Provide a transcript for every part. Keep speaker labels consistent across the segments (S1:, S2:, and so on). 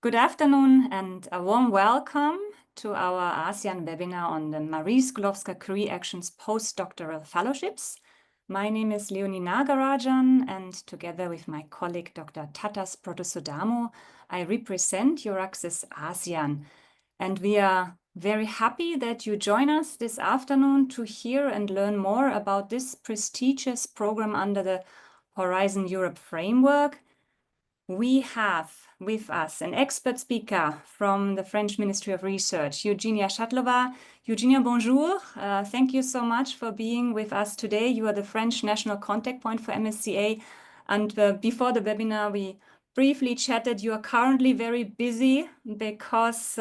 S1: Good afternoon and a warm welcome to our ASEAN webinar on the Marie Sklodowska-Curie Actions Postdoctoral Fellowships. My name is Leonie Nagarajan, and together with my colleague Dr. Tatas Protosodamo, I represent EURAXESS ASEAN. And we are very happy that you join us this afternoon to hear and learn more about this prestigious program under the Horizon Europe framework. We have with us an expert speaker from the French Ministry of Research, Eugenia Shadlova. Eugenia, bonjour. Thank you so much for being with us today. You are the French national contact point for MSCA. And before the webinar, we briefly chatted. You are currently very busy because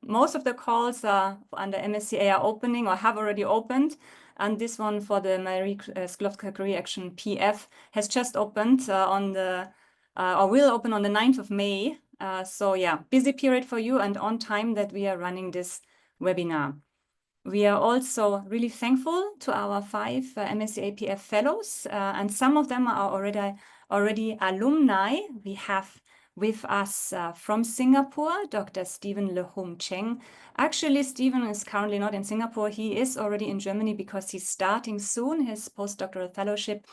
S1: most of the calls under MSCA are opening or have already opened. And this one for the Marie Sklodowska-Curie Action PF has just opened on the or will open on the 9th of May. So yeah, busy period for you and on time that we are running this webinar. We are also really thankful to our 5 MSCA PF fellows, and some of them are already alumni. We have with us from Singapore, Dr. Stephen Lehum Cheng. Actually, Stephen is currently not in Singapore. He is already in Germany because he's starting soon his postdoctoral fellowship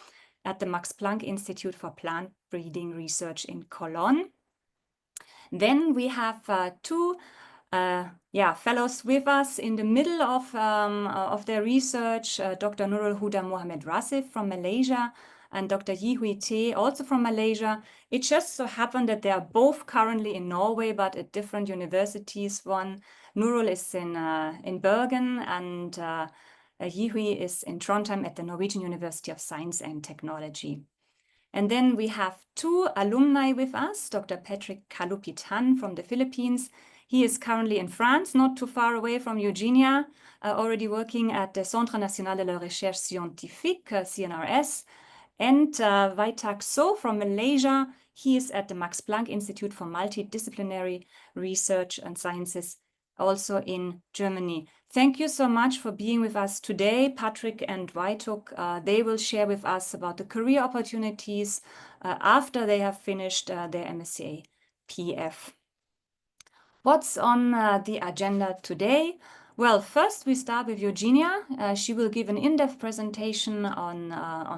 S1: at the Max Planck Institute for Plant Breeding Research in Cologne. Then we have 2 fellows with us in the middle of their research, Dr. Nurul Huda Mohamed Razif from Malaysia and Dr. Huda, also from Malaysia. It just so happened that they are both currently in Norway, but at different universities. Nurul is in Bergen, and Yihui is in Trondheim at the Norwegian University of Science and Technology. And then we have 2 alumni with us, Dr. Patrick Calupitan from the Philippines. He is currently in France, not too far away from Eugenia, already working at the Centre National de la Recherche Scientifique, CNRS. And Waitak So from Malaysia, he is at the Max Planck Institute for Multidisciplinary Research and Sciences, also in Germany. Thank you so much for being with us today. Patrick and Waituk, they will share with us about the career opportunities after they have finished their MSCA PF. What's on the agenda today? Well, first we start with Eugenia. She will give an in-depth presentation on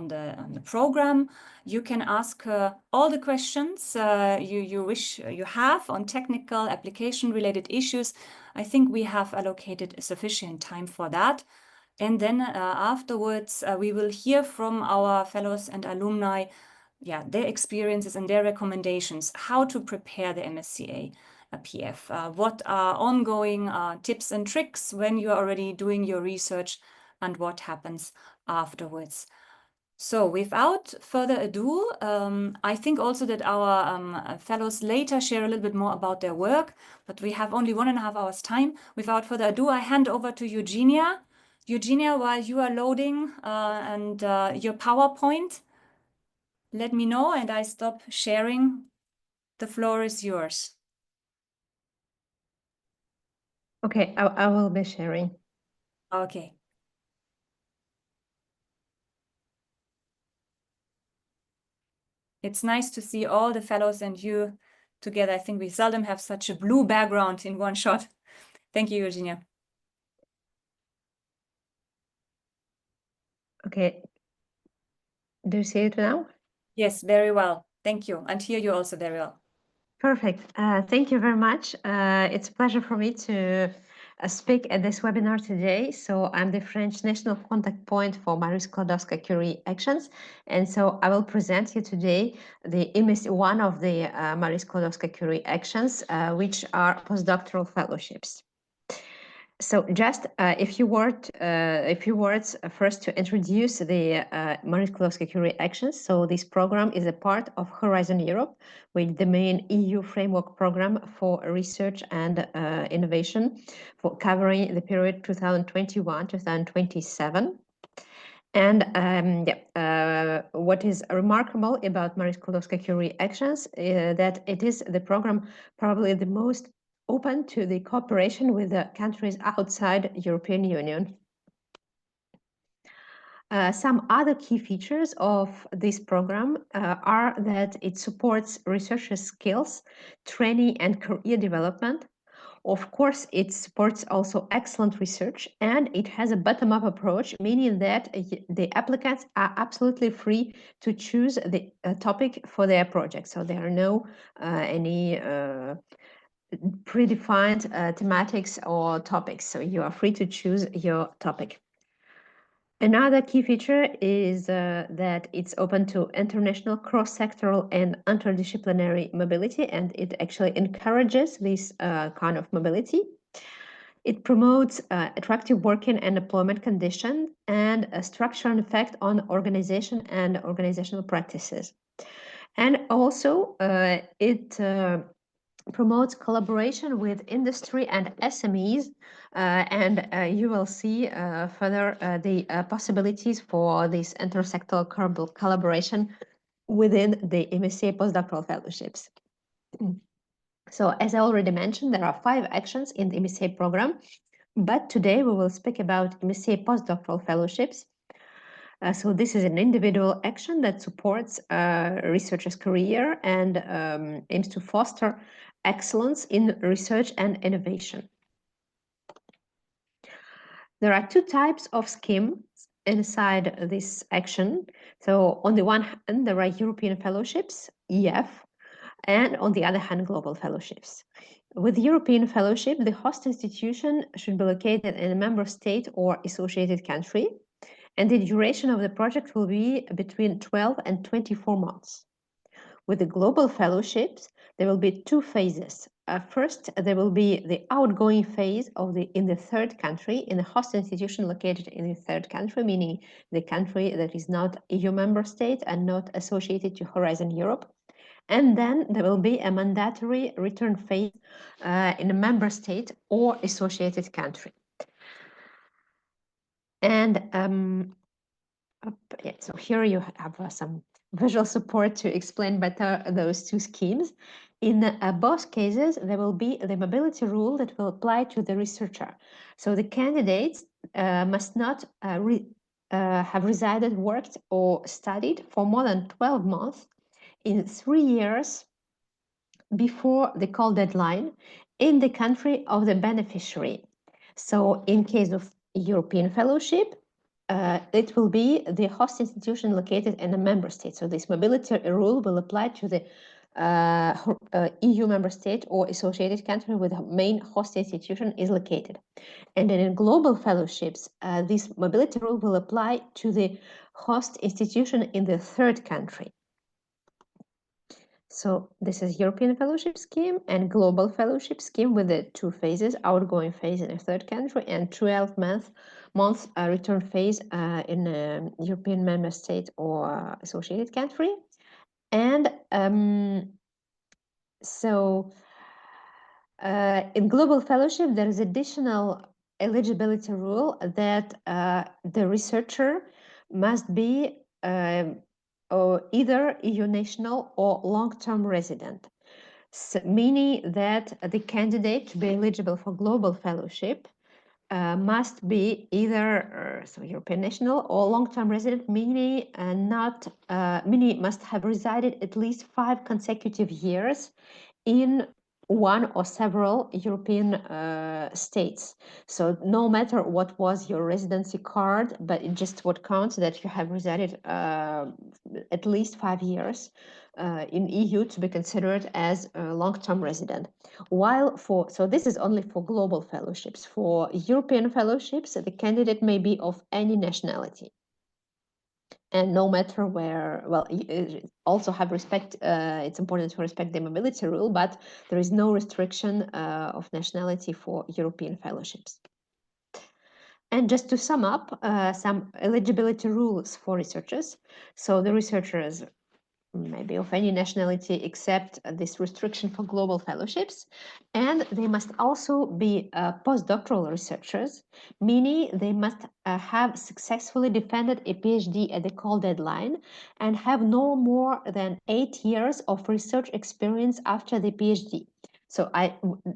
S1: the program. You can ask her all the questions you wish you have on technical application-related issues. I think we have allocated sufficient time for that. And then afterwards, we will hear from our fellows and alumni, their experiences and their recommendations, how to prepare the MSCA PF. What are ongoing tips and tricks when you are already doing your research, and what happens afterwards. So without further ado, I think also that our fellows later share a little bit more about their work, but we have only 1.5 hours time. Without further ado, I hand over to Eugenia. Eugenia, while you are loading and your PowerPoint, let me know and I stop sharing. The floor is yours.
S2: Okay, I will be sharing.
S1: Okay. It's nice to see all the fellows and you together. I think we seldom have such a blue background in one shot. Thank you, Eugenia.
S2: Okay. Do you see it now?
S1: Yes, very well. Thank you. And hear you also very well.
S2: Perfect. Thank you very much. It's a pleasure for me to speak at this webinar today. So I'm the French national contact point for Marie Sklodowska-Curie Actions. And so I will present you today one of the Marie Sklodowska-Curie Actions, which are postdoctoral fellowships. So just a few words first to introduce the Marie Sklodowska-Curie Actions. So this program is a part of Horizon Europe, with the main EU framework program for research and innovation, for covering the period 2021-2027. And what is remarkable about Marie Sklodowska-Curie Actions is that it is the program probably the most open to the cooperation with the countries outside European Union. Some other key features of this program are that it supports researchers' skills, training, and career development. Of course, it supports also excellent research, and it has a bottom-up approach, meaning that the applicants are absolutely free to choose the topic for their project. So there are no any predefined thematics or topics. So you are free to choose your topic. Another key feature is that it's open to international, cross-sectoral, and interdisciplinary mobility, and it actually encourages this kind of mobility. It promotes attractive working and employment conditions and a structural effect on organization and organizational practices. And also, it promotes collaboration with industry and SMEs, and you will see further the possibilities for this intersectoral collaboration within the MSCA Postdoctoral Fellowships. So, as I already mentioned, there are 5 actions in the MSCA program, but today we will speak about MSCA Postdoctoral Fellowships. So this is an individual action that supports a researcher's career and aims to foster excellence in research and innovation. There are 2 types of schemes inside this action. So on the one hand, there are European fellowships, EF, and on the other hand, global fellowships. With European fellowship, the host institution should be located in a member state or associated country, and the duration of the project will be between 12 and 24 months. With the global fellowships, there will be 2 phases. First, there will be the outgoing phase in the third country, in the host institution located in the third country, meaning the country that is not EU member state and not associated to Horizon Europe. And then there will be a mandatory return phase in a member state or associated country. And yeah, so here you have some visual support to explain better those 2 schemes. In both cases, there will be the mobility rule that will apply to the researcher. So the candidates must not have resided, worked, or studied for more than 12 months in 3 years before the call deadline in the country of the beneficiary. So in case of European fellowship, it will be the host institution located in a member state. So this mobility rule will apply to the EU member state or associated country where the main host institution is located. And then in global fellowships, this mobility rule will apply to the host institution in the third country. So this is European fellowship scheme and global fellowship scheme with the 2 phases, outgoing phase in a third country and 12-month return phase in a European member state or associated country. And in global fellowship, there is additional eligibility rule that the researcher must be or either EU national or long-term resident, so meaning that the candidate to be eligible for global fellowship must be either so European national or long-term resident, meaning meaning must have resided at least 5 consecutive years in one or several European states. So no matter what was your residency card, but it just what counts that you have resided at least 5 years in EU to be considered as a long-term resident. So this is only for global fellowships. For European fellowships, the candidate may be of any nationality. And no matter where, well, also have respect, it's important to respect the mobility rule, but there is no restriction of nationality for European fellowships. And just to sum up, some eligibility rules for researchers. So the researchers may be of any nationality except this restriction for global fellowships, and they must also be postdoctoral researchers, meaning they must have successfully defended a PhD at the call deadline and have no more than 8 years of research experience after the PhD. So I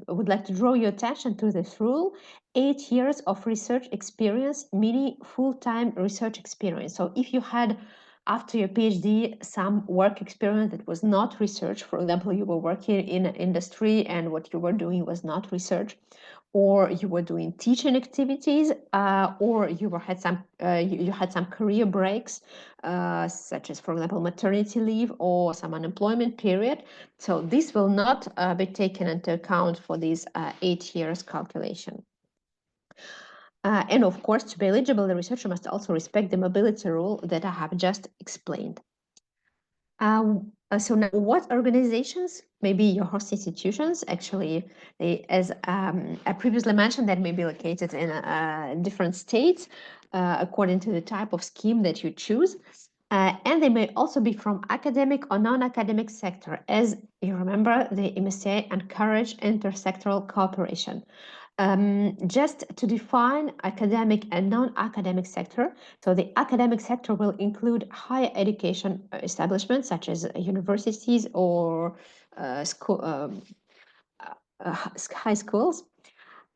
S2: would like to draw your attention to this rule: 8 years of research experience, meaning full-time research experience. So if you had, after your PhD, some work experience that was not research, for example, you were working in an industry and what you were doing was not research, or you were doing teaching activities, or you had some career breaks, such as, for example, maternity leave or some unemployment period. So this will not be taken into account for this 8 years calculation. And of course, to be eligible, the researcher must also respect the mobility rule that I have just explained. So now, what organizations, maybe your host institutions, actually, as I previously mentioned, that may be located in different states according to the type of scheme that you choose. And they may also be from academic or non-academic sector. As you remember, the MSCA encourage intersectoral cooperation. Just to define academic and non-academic sector, so the academic sector will include higher education establishments such as universities or high schools,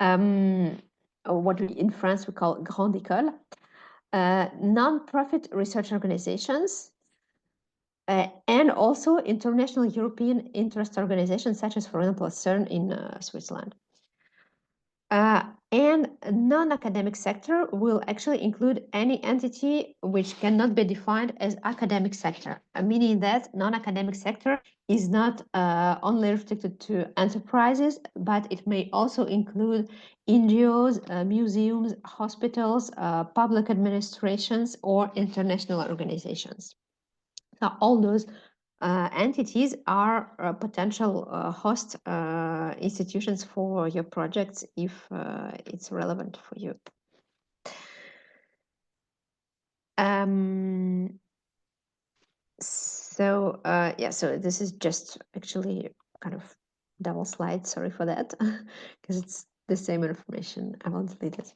S2: or what in France we call grande école, non-profit research organizations, and also international European interest organizations such as, for example, CERN in Switzerland. And non-academic sector will actually include any entity which cannot be defined as academic sector, meaning that non-academic sector is not only restricted to enterprises, but it may also include NGOs, museums, hospitals, public administrations, or international organizations. So all those entities are potential host institutions for your projects if it's relevant for you. So this is just actually kind of double slide. Sorry for that, because it's the same information. I won't delete it.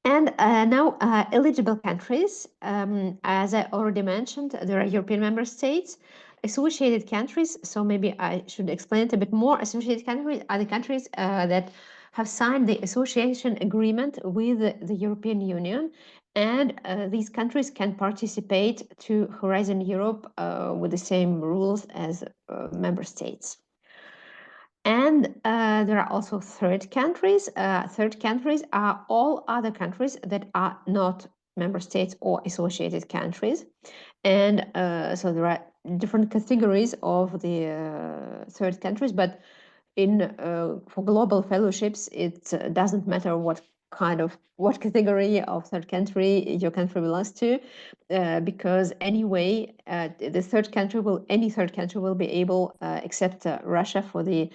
S2: And now eligible countries, as I already mentioned, there are European member states, associated countries. So maybe I should explain it a bit more. Associated countries are the countries that have signed the association agreement with the European Union, and these countries can participate to Horizon Europe with the same rules as member states. And there are also third countries. Third countries are all other countries that are not member states or associated countries. And so there are different categories of the third countries, but for global fellowships, it doesn't matter what category of third country your country belongs to, because anyway, any third country will be able, except Russia for the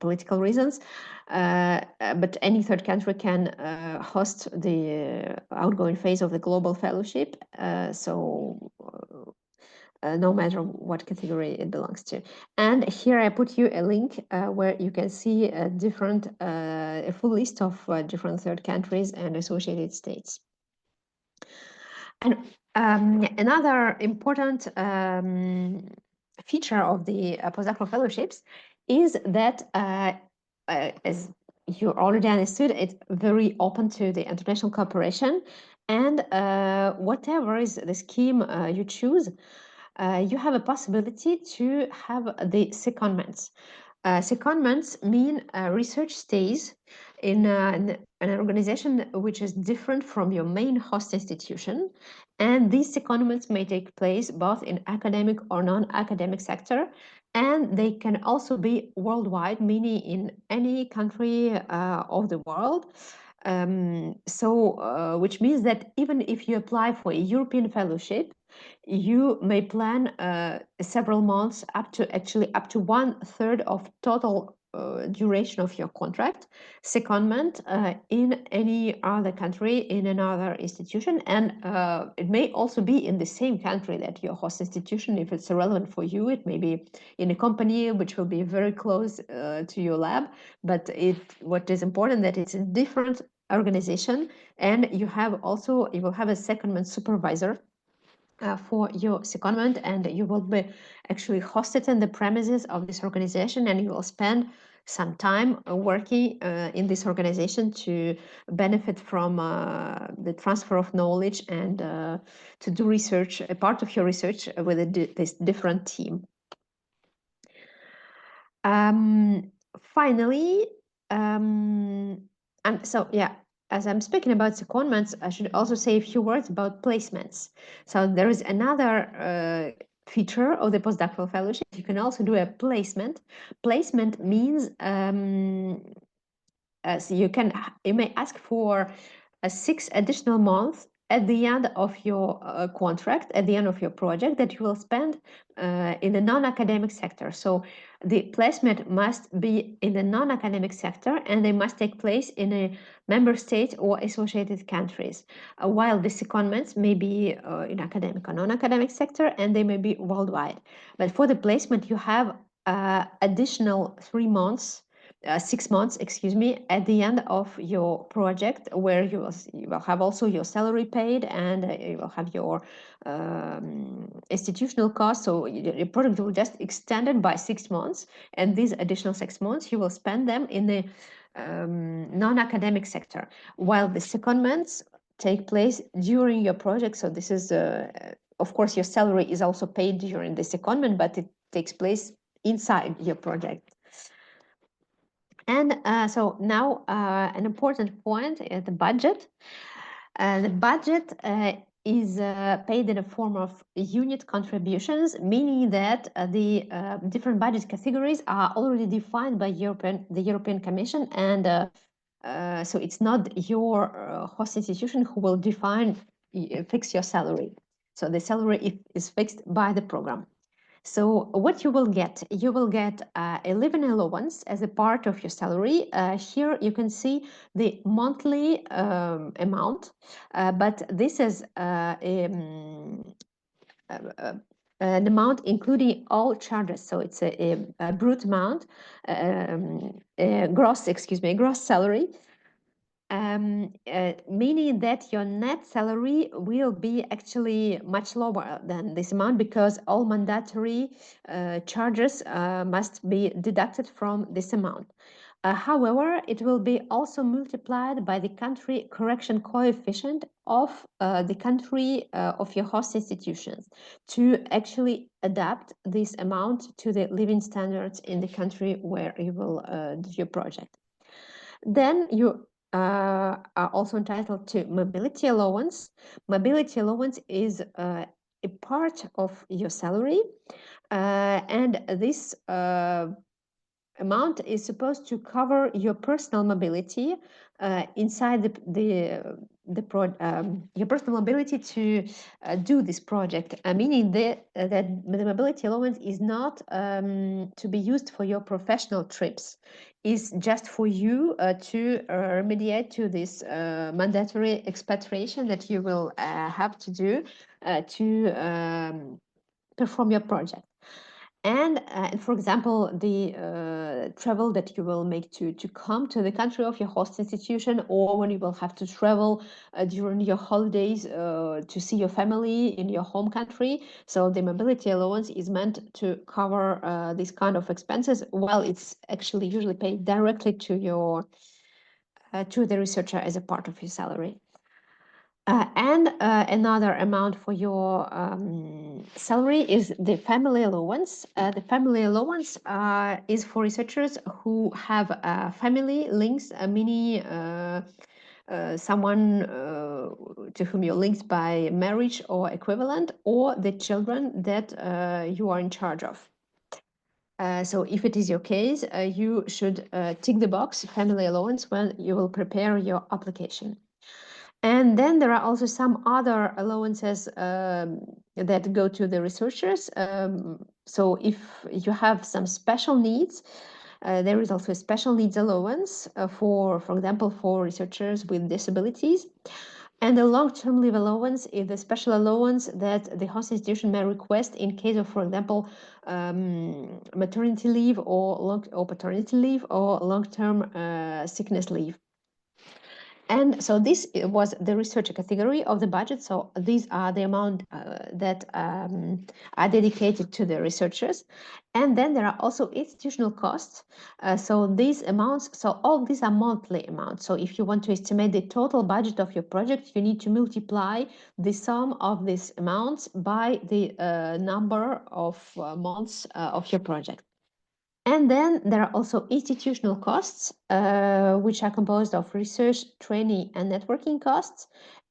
S2: political reasons, but any third country can host the outgoing phase of the global fellowship. No matter what category it belongs to. And here I put you a link where you can see a full list of different third countries and associated states. And another important feature of the postdoctoral fellowships is that, as you already understood, it's very open to the international cooperation, and whatever is the scheme you choose, you have a possibility to have the secondments. Secondments mean research stays in an organization which is different from your main host institution, and these secondments may take place both in academic or non-academic sector, and they can also be worldwide, meaning in any country of the world. Which means that even if you apply for a European fellowship, you may plan several months up to 1/3 of total duration of your contract, secondment in any other country, in another institution, and it may also be in the same country that your host institution. If it's relevant for you, it may be in a company which will be very close to your lab, but what is important that it's a different organization, and you will have a secondment supervisor for your secondment, and you will be actually hosted in the premises of this organization, and you will spend some time working in this organization to benefit from the transfer of knowledge and to do research, a part of your research with this different team. Finally, and so yeah, as I'm speaking about secondments, I should also say a few words about placements. So there is another feature of the postdoctoral fellowship. You can also do a placement. Placement means so you may ask for 6 additional months at the end of your contract, at the end of your project, that you will spend in the non-academic sector. So the placement must be in the non-academic sector, and they must take place in a member state or associated countries, while the secondments may be in academic or non-academic sector, and they may be worldwide. But for the placement, you have additional 3 months 6 months, excuse me, at the end of your project, where you will have also your salary paid, and you will have your institutional costs. So your project will just extend it by 6 months, and these additional 6 months you will spend them in the non-academic sector, while the secondments take place during your project. So this is, of course, your salary is also paid during the secondment, but it takes place inside your project. And so now an important point is the budget. The budget is paid in the form of unit contributions, meaning that the different budget categories are already defined by the European Commission, and so it's not your host institution who will fix your salary. So the salary is fixed by the program. So what you will get a living allowance as a part of your salary. Here you can see the monthly amount, but this is an amount including all charges. So it's a brut amount, gross salary. Meaning that your net salary will be actually much lower than this amount, because all mandatory charges must be deducted from this amount. However, it will be also multiplied by the country correction coefficient of the country of your host institutions to actually adapt this amount to the living standards in the country where you will do your project. Then you are also entitled to mobility allowance. Mobility allowance is a part of your salary, and this amount is supposed to cover your personal mobility inside your personal mobility to do this project, meaning that the mobility allowance is not to be used for your professional trips. Is just for you to remediate to this mandatory expatriation that you will have to do to perform your project. And for example, the travel that you will make to come to the country of your host institution, or when you will have to travel during your holidays to see your family in your home country. So the mobility allowance is meant to cover these kind of expenses, while it's actually usually paid directly to your to the researcher as a part of your salary. And another amount for your salary is the family allowance. The family allowance is for researchers who have family links, meaning someone to whom you're linked by marriage or equivalent, or the children that you are in charge of. So if it is your case, you should tick the box family allowance when you will prepare your application. And then there are also some other allowances that go to the researchers. So if you have some special needs, there is also a special needs allowance for example, for researchers with disabilities. And the long-term leave allowance is the special allowance that the host institution may request in case of, for example, maternity leave or paternity leave or long-term sickness leave. And so this was the research category of the budget. So these are the amount that are dedicated to the researchers. And then there are also institutional costs. So these amounts, so all these are monthly amounts. So if you want to estimate the total budget of your project, you need to multiply the sum of these amounts by the number of months of your project. And then there are also institutional costs, which are composed of research, training, and networking costs,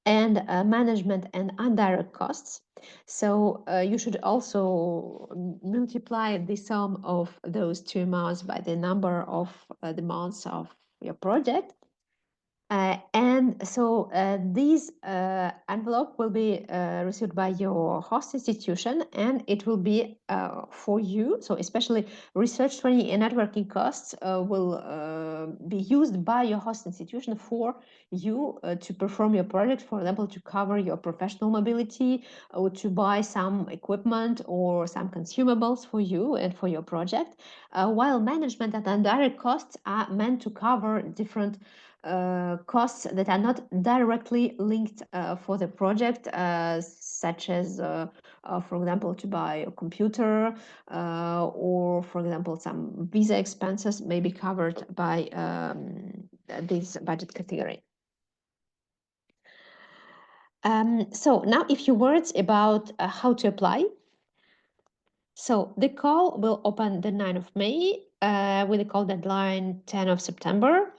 S2: and management and indirect costs. So you should also multiply the sum of those two amounts by the number of the months of your project. And so this envelope will be received by your host institution, and it will be for you. So especially research, training, and networking costs will be used by your host institution for you to perform your project, for example, to cover your professional mobility, or to buy some equipment or some consumables for you and for your project, while management and indirect costs are meant to cover different costs that are not directly linked for the project, such as, for example, to buy a computer, or, for example, some visa expenses may be covered by this budget category. So now a few words about how to apply. So the call will open the 9th of May with a call deadline 10th of September.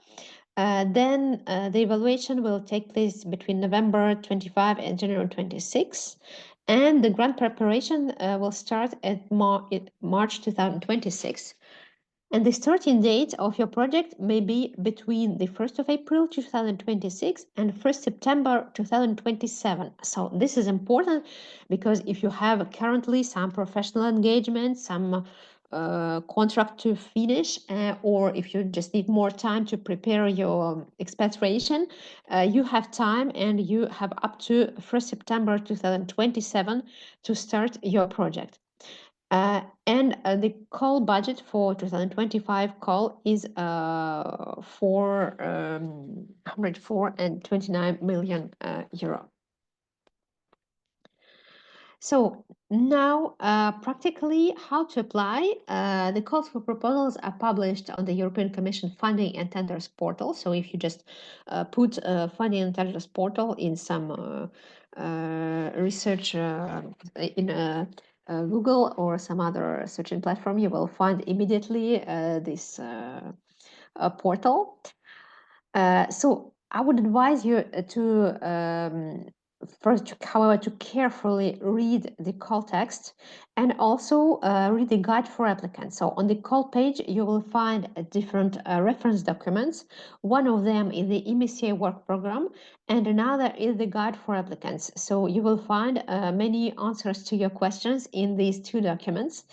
S2: Then the evaluation will take place between November 25 and January 26. And the grant preparation will start at March 2026. And the starting date of your project may be between the 1st of April 2026 and 1st September 2027. So this is important because if you have currently some professional engagement, some contract to finish, or if you just need more time to prepare your expatriation, you have time and you have up to 1st September 2027 to start your project. And the call budget for 2025 call is 429 million euro. So now, practically, how to apply. The calls for proposals are published on the European Commission Funding and Tenders portal. So if you just put Funding and Tenders portal in some research in Google or some other searching platform, you will find immediately this portal. So I would advise you to first, however, to carefully read the call text and also read the guide for applicants. So on the call page, you will find different reference documents. One of them is the MSCA work program, and another is the guide for applicants. So you will find many answers to your questions in these two documents.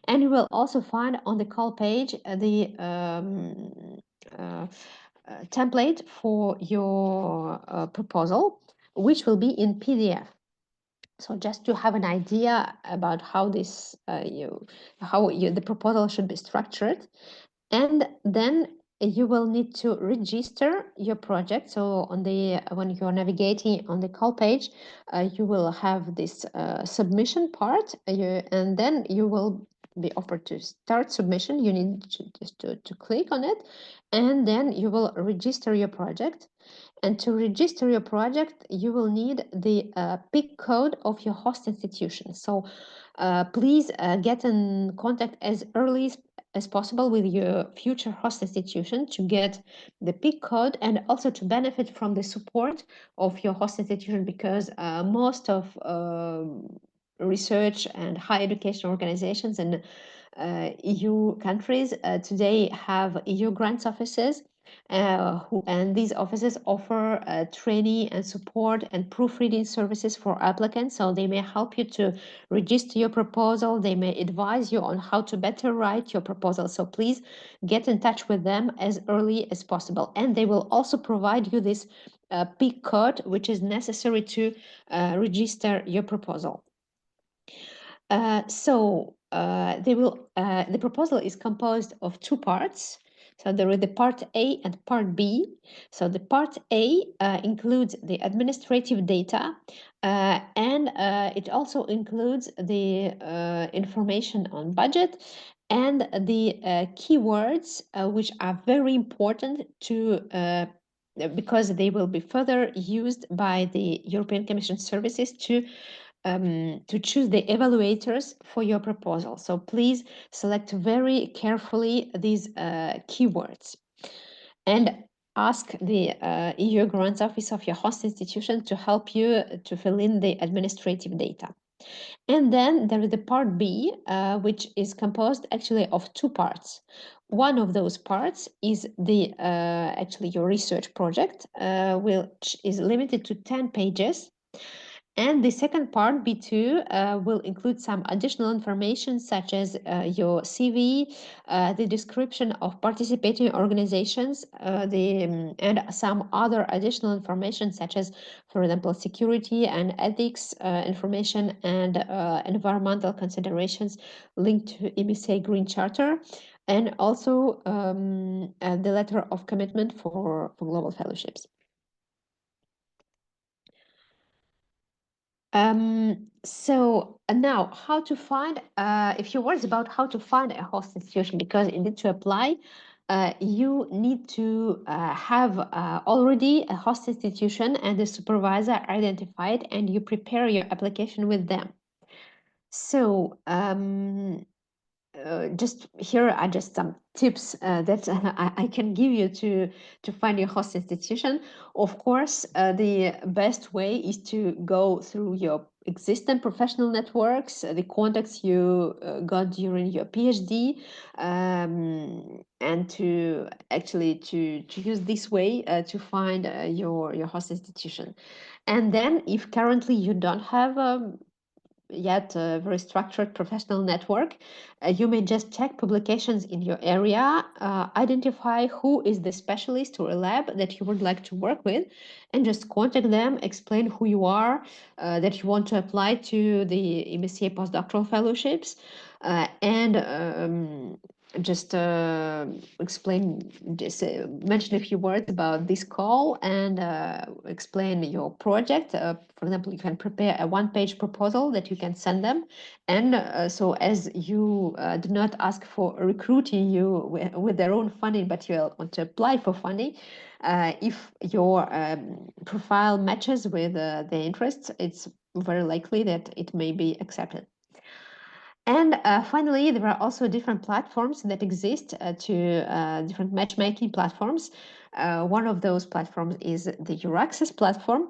S2: And you will also find on the call page the template for your proposal, which will be in PDF. So just to have an idea about how this the proposal should be structured, and then you will need to register your project. So on the when you're navigating on the call page, you will have this submission part, and then you will be offered to start submission. You need just to click on it, and then you will register your project. And to register your project, you will need the PIC code of your host institution. So please get in contact as early as possible with your future host institution to get the PIC code and also to benefit from the support of your host institution, because most of research and higher education organizations in EU countries today have EU grants offices, and these offices offer training and support and proofreading services for applicants. So they may help you to register your proposal. They may advise you on how to better write your proposal. So please get in touch with them as early as possible. And they will also provide you this PIC code, which is necessary to register your proposal. The proposal is composed of two parts. So there is the part A and part B. So the part A includes the administrative data, and it also includes the information on budget and the keywords, which are very important to because they will be further used by the European Commission services to choose the evaluators for your proposal. So please select very carefully these keywords and ask the EU Grants Office of your host institution to help you to fill in the administrative data. And then there is the part B, which is composed actually of two parts. One of those parts is the actually your research project, which is limited to 10 pages. And the second part, B2, will include some additional information such as your CV, the description of participating organizations, and some other additional information such as, for example, security and ethics information and environmental considerations linked to MSCA Green Charter, and also the letter of commitment for global fellowships. So now how to find a few words about how to find a host institution, because in order to apply, you need to have already a host institution and a supervisor identified, and you prepare your application with them. So just here are just some tips that I can give you to find your host institution. Of course, the best way is to go through your existing professional networks, the contacts you got during your PhD, and to actually to use this way to find your host institution. And then if currently you don't have yet a very structured professional network, you may just check publications in your area, identify who is the specialist or a lab that you would like to work with, and just contact them, explain who you are, that you want to apply to the MSCA Postdoctoral Fellowships, and just explain, just mention a few words about this call and explain your project. For example, you can prepare a one-page proposal that you can send them. And so as you do not ask for recruiting you with their own funding, but you want to apply for funding, if your profile matches with their interests, it's very likely that it may be accepted. And finally, there are also different platforms that exist different matchmaking platforms. One of those platforms is the EURAXESS platform.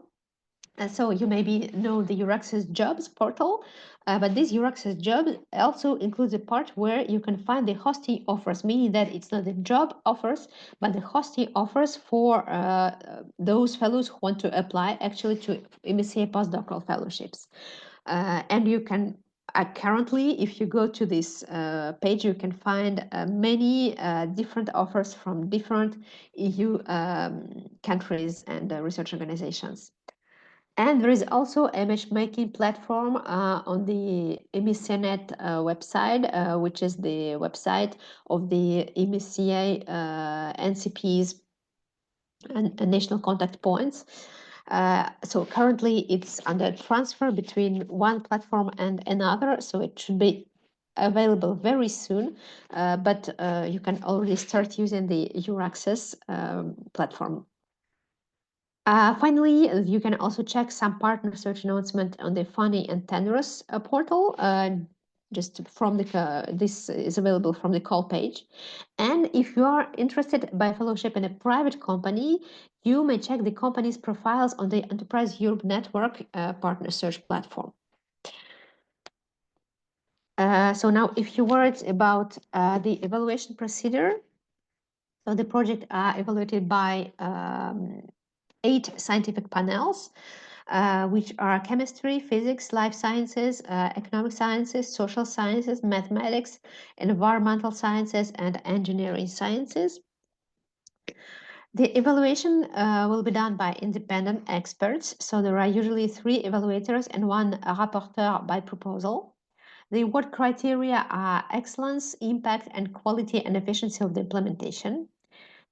S2: So you maybe know the EURAXESS jobs portal, but this EURAXESS job also includes a part where you can find the hosting offers, meaning that it's not the job offers, but the hosting offers for those fellows who want to apply actually to MSCA postdoctoral fellowships. And you can currently, if you go to this page, you can find many different offers from different EU countries and research organizations. And there is also a matchmaking platform on the MSCA.net website, which is the website of the MSCA NCPs and national contact points. So currently it's under transfer between one platform and another, so it should be available very soon, but you can already start using the EURAXESS platform. Finally, you can also check some partner search announcement on the funding and tenders portal. Just from the this is available from the call page. And if you are interested by fellowship in a private company, you may check the company's profiles on the Enterprise Europe Network partner search platform. So now a few words about the evaluation procedure. So the project are evaluated by 8 scientific panels, which are chemistry, physics, life sciences, economic sciences, social sciences, mathematics, environmental sciences, and engineering sciences. The evaluation will be done by independent experts. So there are usually 3 evaluators and 1 rapporteur by proposal. The award criteria are excellence, impact, and quality and efficiency of the implementation.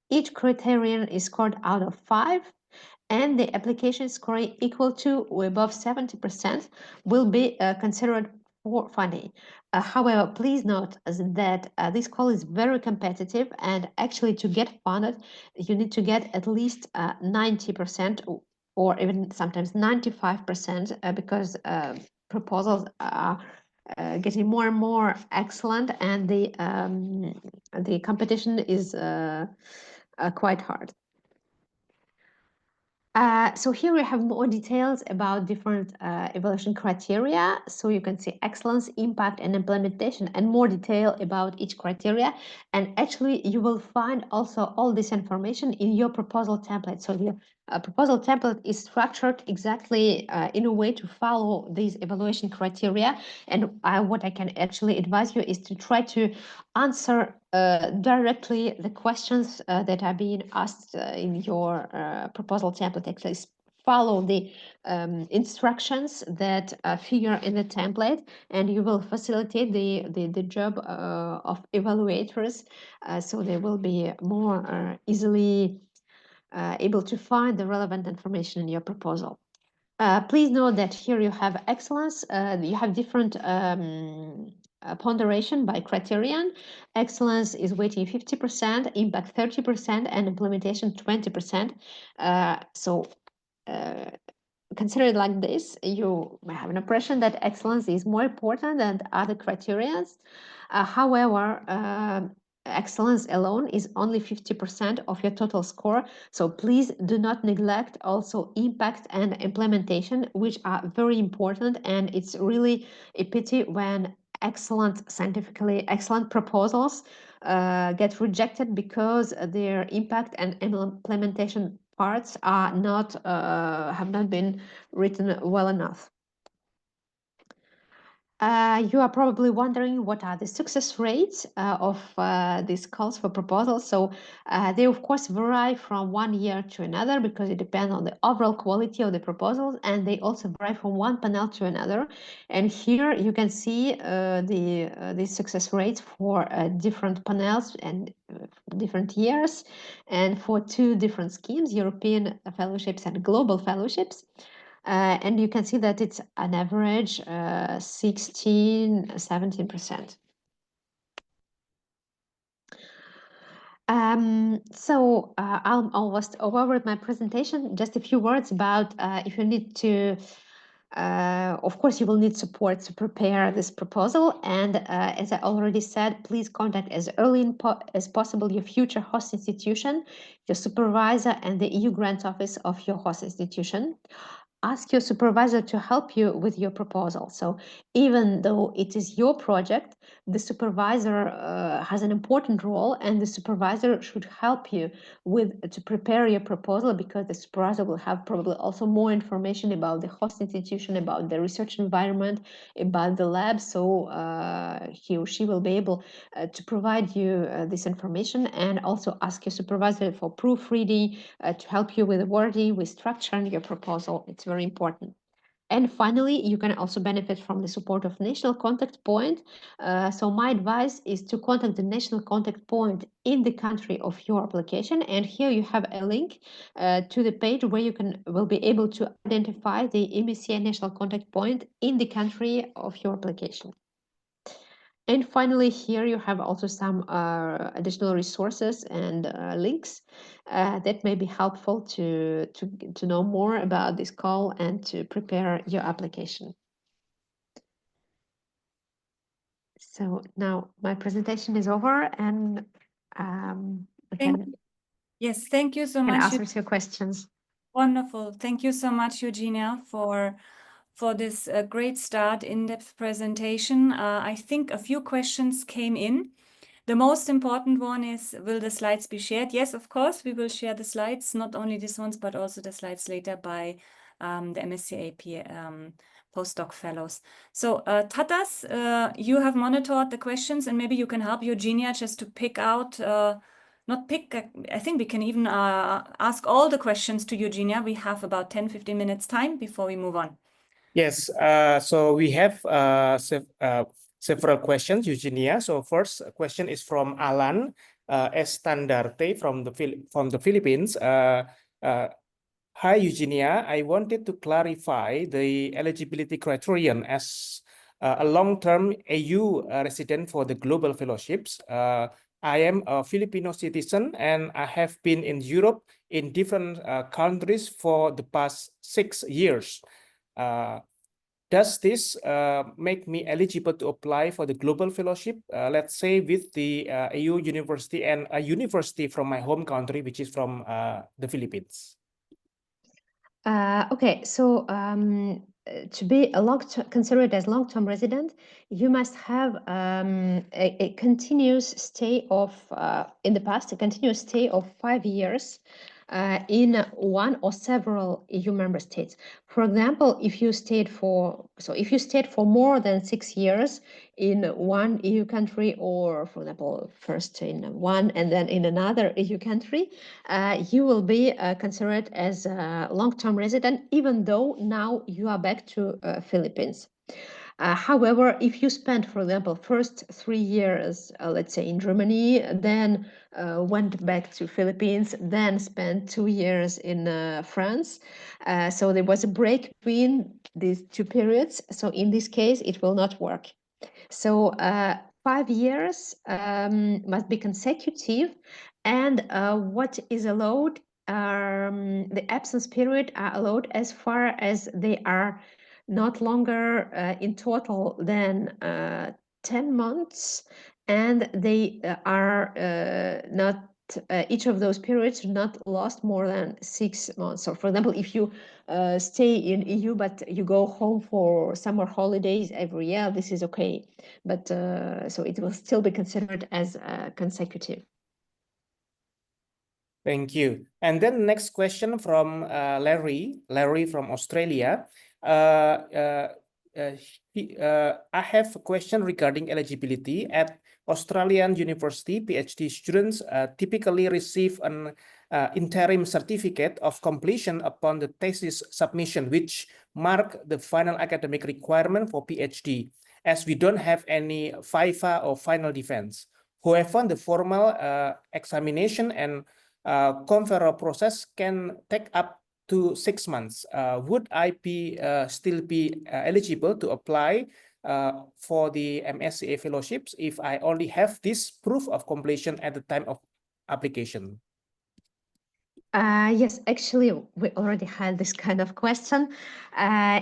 S2: Each criterion is scored out of 5, and the application scoring equal to or above 70% will be considered for funding. However, please note that this call is very competitive, and actually to get funded, you need to get at least 90% or even sometimes 95% because proposals are getting more and more excellent, and the competition is quite hard. So here we have more details about different evaluation criteria. So you can see excellence, impact, and implementation, and more detail about each criteria. And actually, you will find also all this information in your proposal template. So your proposal template is structured exactly in a way to follow these evaluation criteria. And what I can actually advise you is to try to answer directly the questions that are being asked in your proposal template. Actually follow the instructions that figure in the template, and you will facilitate the job of evaluators, so they will be more easily able to find the relevant information in your proposal. Please note that here you have excellence. You have different ponderation by criterion. Excellence is weighting 50%, impact 30%, and implementation 20%. So consider it like this. You may have an impression that excellence is more important than other criterions. However, excellence alone is only 50% of your total score. So please do not neglect also impact and implementation, which are very important. And it's really a pity when scientifically excellent proposals get rejected because their impact and implementation parts are not have not been written well enough. You are probably wondering what are the success rates of these calls for proposals. So they of course vary from one year to another because it depends on the overall quality of the proposals, and they also vary from one panel to another. And here you can see the success rates for different panels and different years, and for 2 different schemes, European fellowships and global fellowships. And you can see that it's an average 16-17%. So I'm almost over with my presentation. Just a few words about if you need to, of course, you will need support to prepare this proposal. And as I already said, please contact as early as possible your future host institution, your supervisor, and the EU grant office of your host institution. Ask your supervisor to help you with your proposal. So even though it is your project, the supervisor has an important role, and the supervisor should help you to prepare your proposal, because the supervisor will have probably also more information about the host institution, about the research environment, about the lab. So he or she will be able to provide you this information, and also ask your supervisor for proofreading to help you with wording, with structuring your proposal. It's very important. And finally, you can also benefit from the support of National Contact Point. So my advice is to contact the National Contact Point in the country of your application. And here you have a link to the page where you will be able to identify the MSCA National Contact Point in the country of your application. And finally, here you have also some additional resources and links that may be helpful to know more about this call and to prepare your application. So now my presentation is over, and
S1: yes, thank you so much.
S2: Answer your questions.
S1: Wonderful. Thank you so much, Eugenia, for this great start, in-depth presentation. I think a few questions came in. The most important one is, will the slides be shared? Yes, of course, we will share the slides, not only these ones, but also the slides later by the MSCA postdoc fellows. So Tatas, you have monitored the questions, and maybe you can help Eugenia just to pick out, I think we can even ask all the questions to Eugenia. We have about 10-15 minutes time before we move on.
S3: Yes, so we have several questions, Eugenia. So first question is from Alan Estandarte from the Philippines. Hi, Eugenia. I wanted to clarify the eligibility criterion as a long-term EU resident for the global fellowships. I am a Filipino citizen and I have been in Europe in different countries for the past 6 years. Does this make me eligible to apply for the global fellowship, let's say with the EU university and a university from my home country, which is from the Philippines?
S2: Okay, so to be considered as long-term resident, you must have a continuous stay of in the past, a continuous stay of 5 years in one or several EU member states. For example, if you stayed for more than 6 years in one EU country, or for example, first in one and then in another EU country, you will be considered as a long-term resident, even though now you are back to Philippines. However, if you spent, for example, first 3 years, let's say in Germany, then went back to Philippines, then spent 2 years in France, so there was a break between these 2 periods. So in this case, it will not work. So 5 years must be consecutive, and what is allowed, the absence period are allowed as far as they are not longer in total than 10 months, and they are not each of those periods not last more than 6 months. So for example, if you stay in EU but you go home for summer holidays every year, this is okay, but so it will still be considered as consecutive.
S3: Thank you. And then next question from Larry from Australia. I have a question regarding eligibility. At Australian University, PhD students typically receive an interim certificate of completion upon the thesis submission, which mark the final academic requirement for PhD, as we don't have any FIFA or final defense. However, the formal examination and conferral process can take up to 6 months. Would I still be eligible to apply for the MSCA fellowships if I only have this proof of completion at the time of application?
S2: Yes, actually, we already had this kind of question.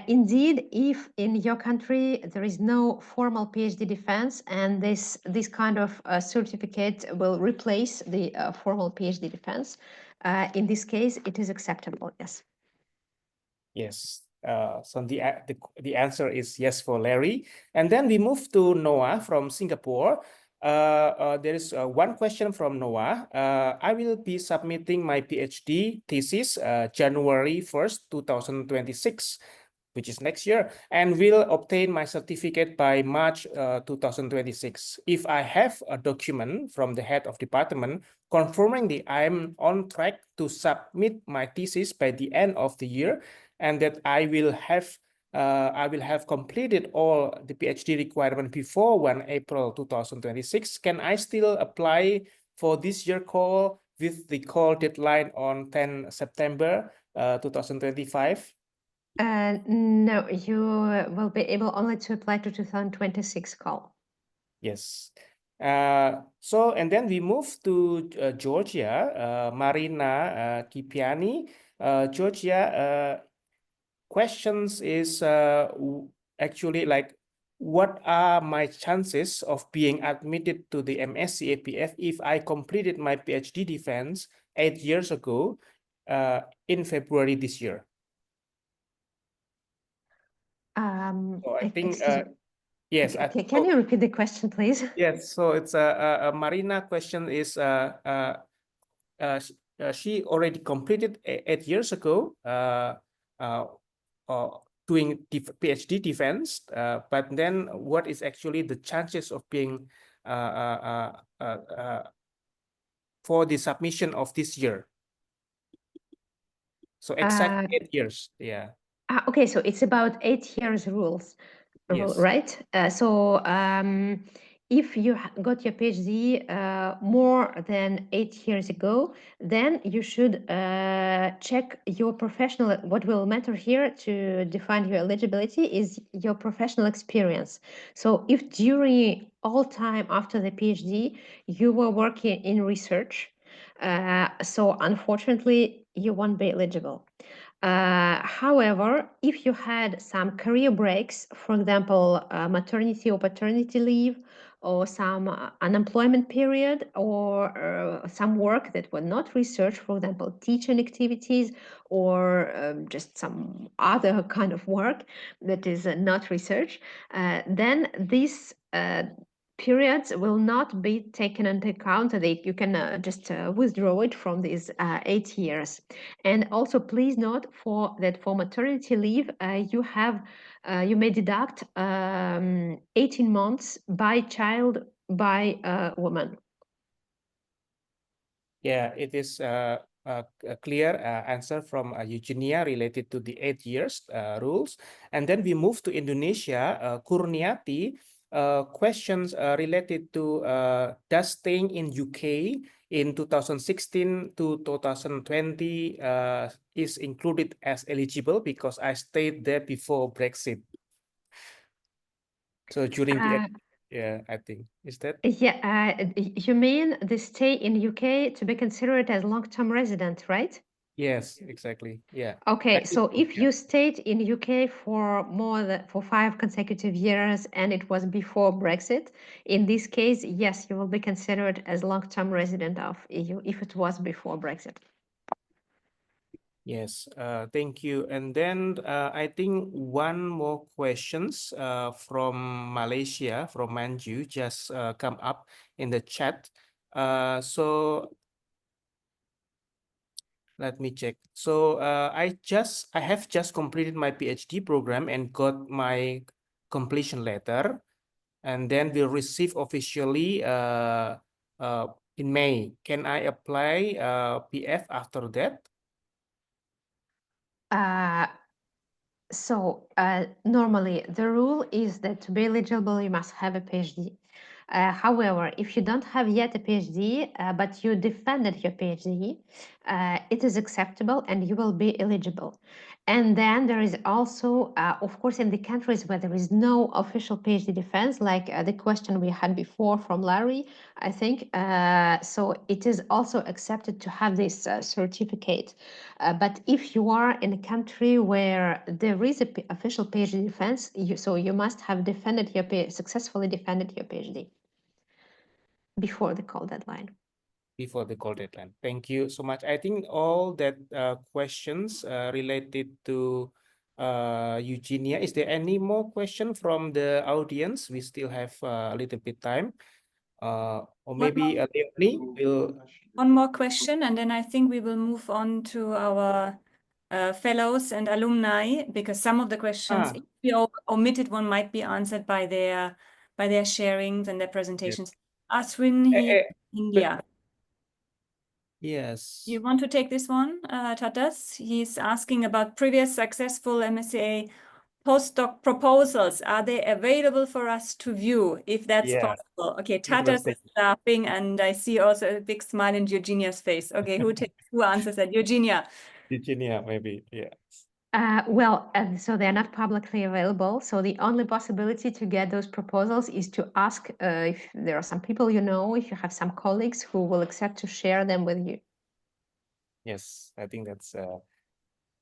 S2: Indeed, if in your country there is no formal PhD defense, and this kind of certificate will replace the formal PhD defense, in this case, it is acceptable. Yes.
S3: Yes. So the answer is yes for Larry. And then we move to Noah from Singapore. There is one question from Noah. I will be submitting my PhD thesis January 1st, 2026, which is next year, and will obtain my certificate by March 2026. If I have a document from the head of department confirming that I am on track to submit my thesis by the end of the year, and that I will have completed all the PhD requirement before 1 April 2026, can I still apply for this year call with the call deadline on 10 September 2025?
S2: No, you will be able only to apply to 2026 call.
S3: Yes. So, and then we move to Georgia, Marina Kipiani. Georgia, questions is actually like, what are my chances of being admitted to the MSCA PF if I completed my PhD defense 8 years ago in February this year? So I think, yes.
S2: Can you repeat the question, please?
S3: Yes, so it's a Marina question is, she already completed 8 years ago doing PhD defense, but then what is actually the chances of being for the submission of this year? So exactly 8 years, yeah.
S2: Okay, so it's about 8 years rules. rule,
S3: Yes.
S2: right? If you got your PhD more than 8 years ago, then you should check your professional. What will matter here to define your eligibility is your professional experience. So if during all time after the PhD you were working in research, so unfortunately you won't be eligible. However, if you had some career breaks, for example, maternity or paternity leave, or some unemployment period, or some work that were not research, for example, teaching activities, or just some other kind of work that is not research, then these periods will not be taken into account. You can just withdraw it from these 8 years. And also, please note that for maternity leave, you may deduct 18 months by child by woman.
S3: Yeah, it is a clear answer from Eugenia related to the 8 years rules. And then we move to Indonesia. Kurniati questions related to does staying in UK in 2016 to 2020 is included as eligible because I stayed there before Brexit. So during the yeah, I think is that
S2: You mean the stay in UK to be considered as long-term resident, right?
S3: yes, exactly. Yeah.
S2: Okay,
S3: I think
S2: so if
S3: yeah.
S2: you stayed in UK for for 5 consecutive years and it was before Brexit, in this case, yes, you will be considered as long-term resident of EU if it was before Brexit.
S3: Yes, thank you. And then I think one more questions from Malaysia, from Manju, just come up in the chat. So let me check. So I have just completed my PhD program and got my completion letter, and then will receive officially in May. Can I apply PF after that?
S2: Normally, the rule is that to be eligible, you must have a PhD. However, if you don't have yet a PhD, but you defended your PhD, it is acceptable and you will be eligible. And then there is also, of course, in the countries where there is no official PhD defense, like the question we had before from Larry, I think, so it is also accepted to have this certificate. But if you are in a country where there is an official PhD defense, you must have successfully defended your PhD before the call deadline.
S3: Before the call deadline. Thank you so much. I think all that questions related to Eugenia. Is there any more question from the audience? We still have a little bit time. Or maybe Leonie will...
S1: One more question, and then I think we will move on to our fellows and alumni, because some of the questions, if we omitted one, might be answered by their sharings and their presentations. Yes. Aswin here, India.
S3: Yes.
S1: You want to take this one, Tatas? He's asking about previous successful MSCA postdoc proposals. Are they available for us to view, if that's possible? Okay, Tatas is laughing, and I see also a big smile in Eugenia's face. Okay, who answers that? Eugenia.
S3: Eugenia, maybe, yeah.
S2: So they're not publicly available. So the only possibility to get those proposals is to ask if there are some people you know, if you have some colleagues who will accept to share them with you.
S3: Yes, I think that's...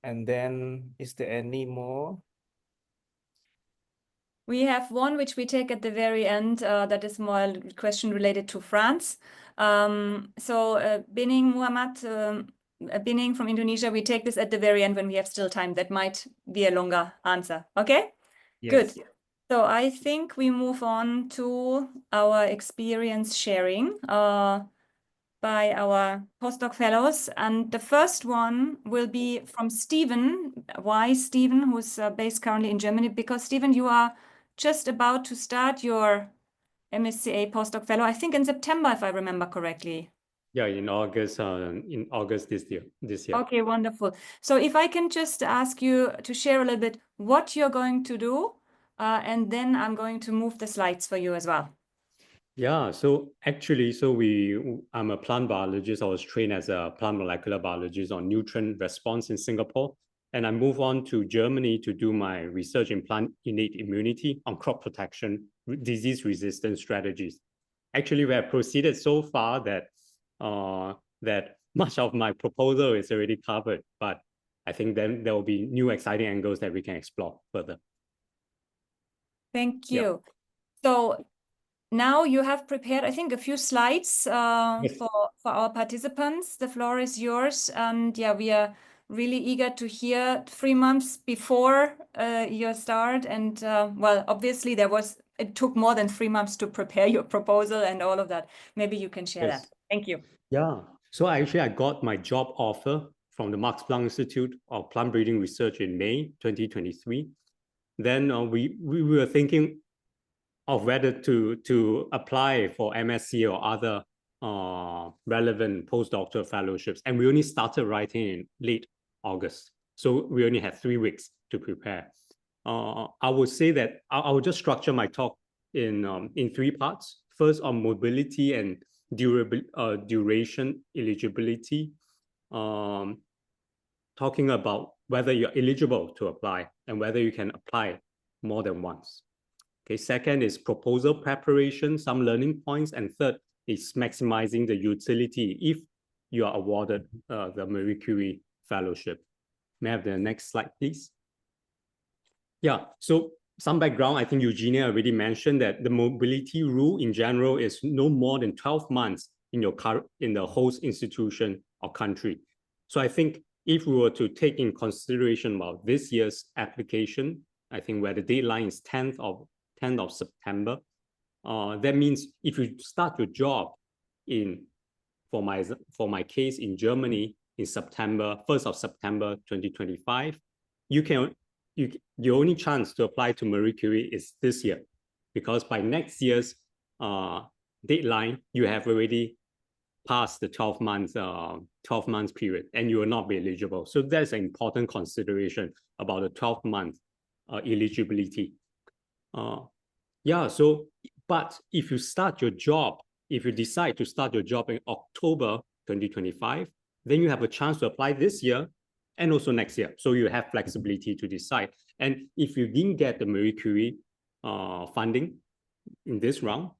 S3: and then, is there any more?
S1: We have one which we take at the very end. That is more a question related to France. Bining Muhammad, Bining from Indonesia, we take this at the very end when we have still time. That might be a longer answer. Okay? Yes. Good. So I think we move on to our experience sharing by our postdoc fellows. And the first one will be from Stephen. Why Stephen, who's based currently in Germany? Because Stephen, you are just about to start your MSCA postdoc fellow, I think in September, if I remember correctly.
S4: Yeah, in August this year.
S1: Okay, wonderful. So if I can just ask you to share a little bit what you're going to do and then I'm going to move the slides for you as well.
S4: Yeah, so actually, I'm a plant biologist. I was trained as a plant molecular biologist on nutrient response in Singapore. And I moved on to Germany to do my research in plant innate immunity on crop protection, disease resistance strategies. Actually, we have proceeded so far that that much of my proposal is already covered, but I think then there will be new exciting angles that we can explore further.
S1: Thank you. So now you have prepared, I think, a few slides
S4: Yes.
S1: for our participants. The floor is yours. And yeah, we are really eager to hear 3 months before your start. And well, obviously it took more than 3 months to prepare your proposal and all of that. Maybe you can share that. Thank you.
S4: Yeah. So I got my job offer from the Max Planck Institute of Plant Breeding Research in May 2023. Then we were thinking of whether to apply for MSCA or other relevant postdoctoral fellowships. And we only started writing in late August. So we only had 3 weeks to prepare. I would say that I will just structure my talk in 3 parts. First, on mobility and duration eligibility, talking about whether you're eligible to apply and whether you can apply more than once. Okay, second is proposal preparation, some learning points, and third is maximizing the utility if you are awarded the Marie Curie Fellowship. May I have the next slide, please? Yeah, so some background, I think Eugenia already mentioned that the mobility rule in general is no more than 12 months in the host institution or country. So I think if we were to take in consideration about this year's application, I think where the deadline is 10th of September, that means if you start your job for my case in Germany in September, 1st of September 2025, your only chance to apply to Marie Curie is this year, because by next year's deadline, you have already passed the 12 months period and you will not be eligible. So that's an important consideration about the 12-month eligibility. But if you start your job, if you decide to start your job in October 2025, then you have a chance to apply this year and also next year. So you have flexibility to decide. And if you didn't get the Marie Curie funding in this round,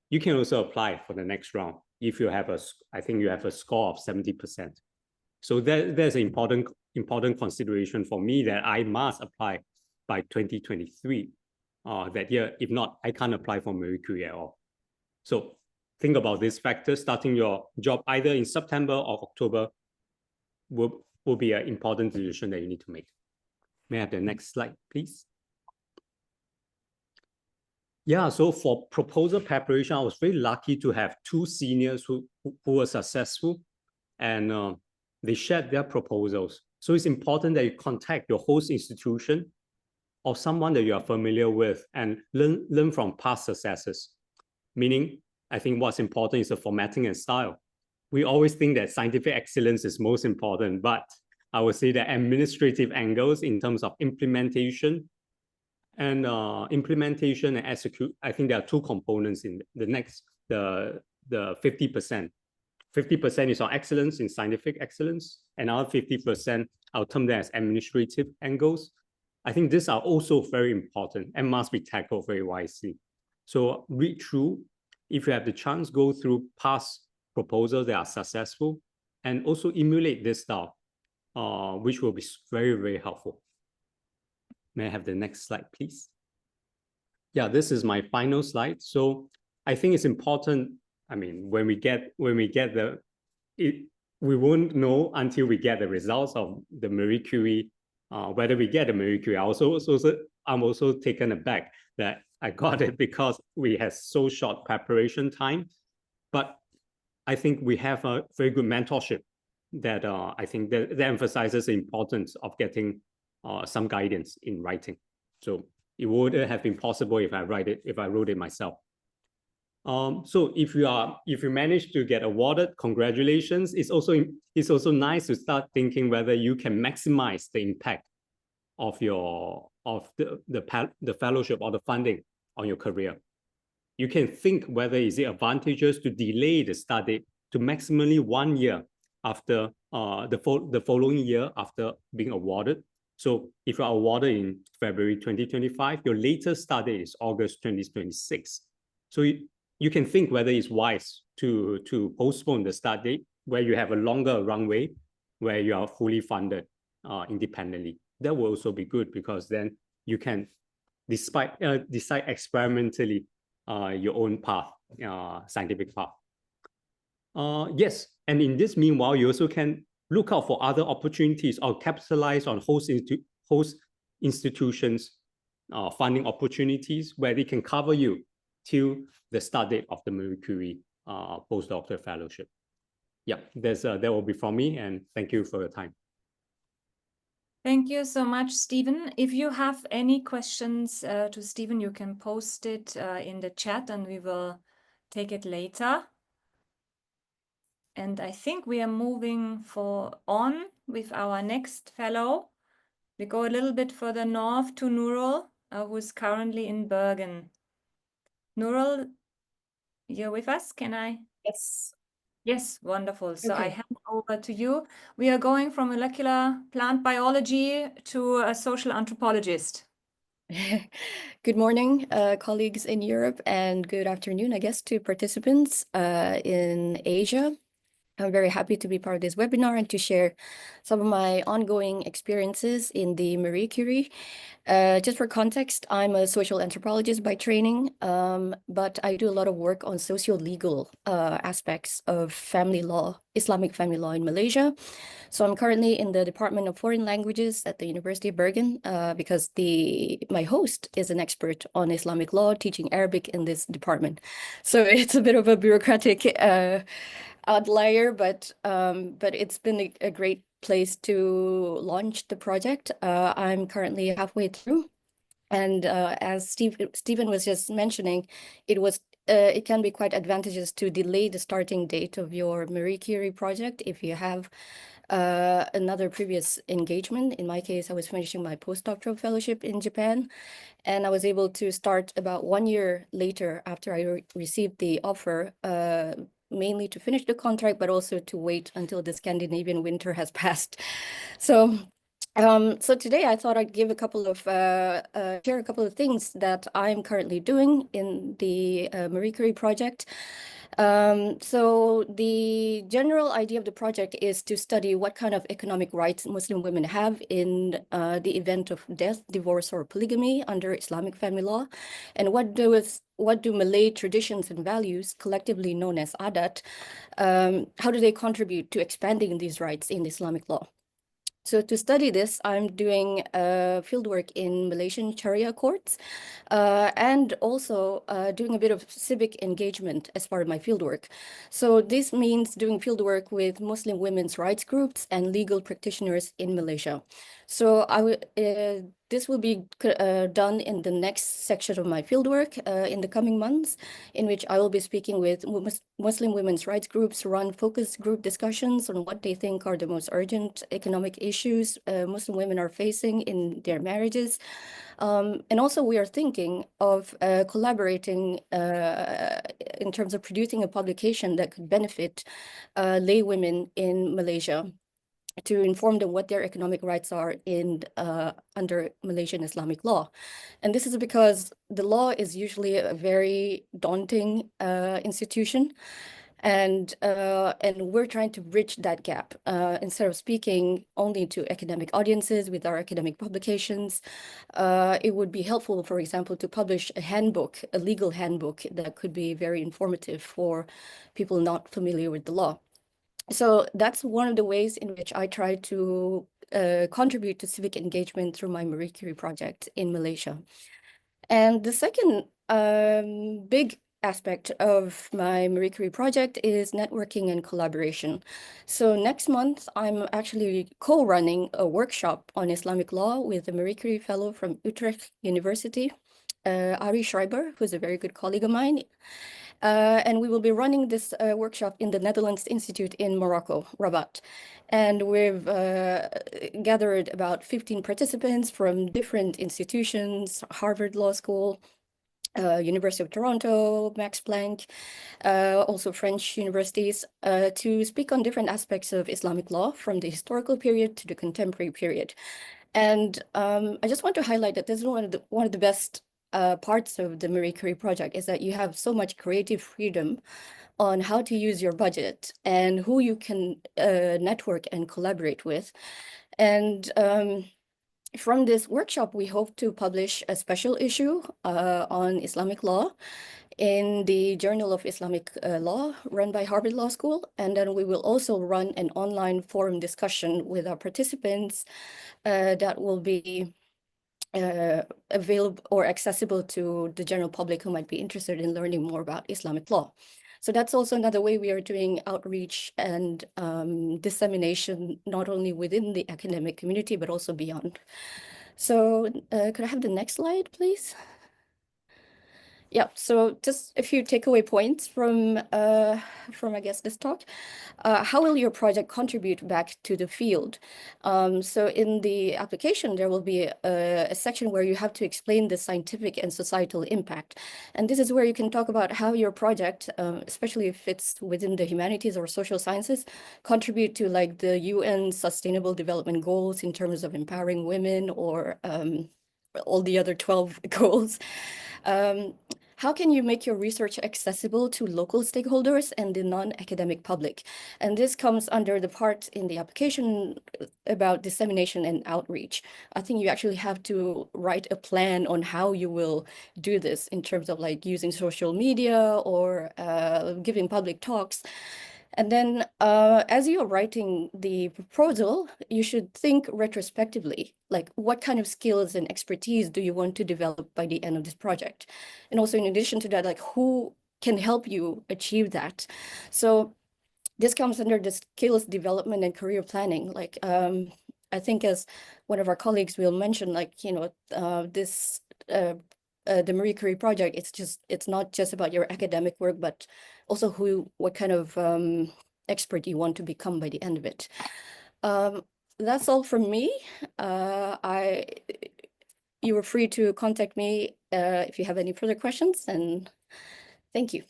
S4: you can also apply for the next round if you have I think you have a score of 70%. So there's an important consideration for me that I must apply by 2023 that year. If not, I can't apply for Marie Curie at all. So think about this factor. Starting your job either in September or October will be an important decision that you need to make. May I have the next slide, please? Yeah, so for proposal preparation, I was very lucky to have 2 seniors who were successful, and they shared their proposals. So it's important that you contact your host institution or someone that you are familiar with and learn from past successes. Meaning, I think what's important is the formatting and style. We always think that scientific excellence is most important, but I would say that administrative angles in terms of implementation and execute, I think there are 2 components in the 50%. 50% is on excellence in scientific excellence, and our 50%, I'll term them as administrative angles. I think these are also very important and must be tackled very wisely. So read through, if you have the chance, go through past proposals that are successful and also emulate this style, which will be very, very helpful. May I have the next slide, please? Yeah, this is my final slide. So I think it's important. I mean, when we get we won't know until we get the results of the Marie Curie, whether we get the Marie Curie. I'm also taken aback that I got it because we had so short preparation time. But I think we have a very good mentorship that I think that emphasizes the importance of getting some guidance in writing. So it would have been possible if I wrote it myself. So if you manage to get awarded, congratulations. It's also nice to start thinking whether you can maximize the impact of your of the fellowship or the funding on your career. You can think whether is it advantageous to delay the start date to maximally 1 year after the following year after being awarded. So if you are awarded in February 2025, your latest start date is August 2026. So you can think whether it's wise to postpone the start date where you have a longer runway, where you are fully funded independently. That will also be good because then you can decide experimentally your own path, scientific path. Yes, and in this meanwhile, you also can look out for other opportunities or capitalize on host institutions funding opportunities where they can cover you till the start date of the Marie Curie postdoctoral fellowship. Yeah, that will be from me, and thank you for your time.
S1: Thank you so much, Stephen. If you have any questions to Stephen, you can post it in the chat and we will take it later. And I think we are moving on with our next fellow. We go a little bit further north to Nurul, who is currently in Bergen. Nurul, you're with us? Can I?
S5: Yes.
S1: Yes, wonderful. So
S5: Okay.
S1: I hand over to you. We are going from molecular plant biology to a social anthropologist.
S5: Good morning, colleagues in Europe, and good afternoon, I guess, to participants in Asia. I'm very happy to be part of this webinar and to share some of my ongoing experiences in the Marie Curie. Just for context, I'm a social anthropologist by training, but I do a lot of work on socio-legal aspects of family law, Islamic family law in Malaysia. So I'm currently in the Department of Foreign Languages at the University of Bergen because my host is an expert on Islamic law, teaching Arabic in this department. So it's a bit of a bureaucratic outlier, but it's been a great place to launch the project. I'm currently halfway through, and as Stephen was just mentioning, it can be quite advantageous to delay the starting date of your Marie Curie project if you have another previous engagement. In my case, I was finishing my postdoctoral fellowship in Japan, and I was able to start about 1 year later after I received the offer, mainly to finish the contract, but also to wait until the Scandinavian winter has passed. So today I thought I'd give a couple of share a couple of things that I'm currently doing in the Marie Curie project. So the general idea of the project is to study what kind of economic rights Muslim women have in the event of death, divorce, or polygamy under Islamic family law, and what do Malay traditions and values, collectively known as adat, how do they contribute to expanding these rights in Islamic law? So to study this, I'm doing fieldwork in Malaysian Sharia courts and also doing a bit of civic engagement as part of my fieldwork. So this means doing fieldwork with Muslim women's rights groups and legal practitioners in Malaysia. So this will be done in the next section of my fieldwork in the coming months, in which I will be speaking with Muslim women's rights groups, run focus group discussions on what they think are the most urgent economic issues Muslim women are facing in their marriages. And also we are thinking of collaborating in terms of producing a publication that could benefit lay women in Malaysia, to inform them what their economic rights are under Malaysian Islamic law. And this is because the law is usually a very daunting institution, and we're trying to bridge that gap. Instead of speaking only to academic audiences with our academic publications, it would be helpful, for example, to publish a handbook, a legal handbook that could be very informative for people not familiar with the law. So that's one of the ways in which I try to contribute to civic engagement through my Marie Curie project in Malaysia. And the second big aspect of my Marie Curie project is networking and collaboration. So next month, I'm actually co-running a workshop on Islamic law with a Marie Curie fellow from Utrecht University, Ari Schreiber, who's a very good colleague of mine. And we will be running this workshop in the Netherlands Institute in Morocco, Rabat. And we've gathered about 15 participants from different institutions, Harvard Law School, University of Toronto, Max Planck, also French universities, to speak on different aspects of Islamic law from the historical period to the contemporary period. And I just want to highlight that this is one of the best parts of the Marie Curie project, is that you have so much creative freedom on how to use your budget and who you can network and collaborate with. And from this workshop, we hope to publish a special issue on Islamic law in the Journal of Islamic Law run by Harvard Law School. And then we will also run an online forum discussion with our participants that will be available or accessible to the general public who might be interested in learning more about Islamic law. So that's also another way we are doing outreach and dissemination, not only within the academic community, but also beyond. So could I have the next slide, please? Yeah, so just a few takeaway points from I guess this talk. How will your project contribute back to the field? So in the application, there will be a section where you have to explain the scientific and societal impact. And this is where you can talk about how your project, especially if it's within the humanities or social sciences, contribute to like the UN Sustainable Development Goals in terms of empowering women, or all the other 12 goals. How can you make your research accessible to local stakeholders and the non-academic public? And this comes under the part in the application about dissemination and outreach. I think you actually have to write a plan on how you will do this in terms of like using social media or giving public talks. And then as you're writing the proposal, you should think retrospectively, like what kind of skills and expertise do you want to develop by the end of this project? And also in addition to that, like who can help you achieve that? So this comes under the skills development and career planning. Like I think as one of our colleagues will mention, like, you know, the Marie Curie project, it's not just about your academic work, but also what kind of expert you want to become by the end of it. That's all from me. You are free to contact me if you have any further questions, and thank you.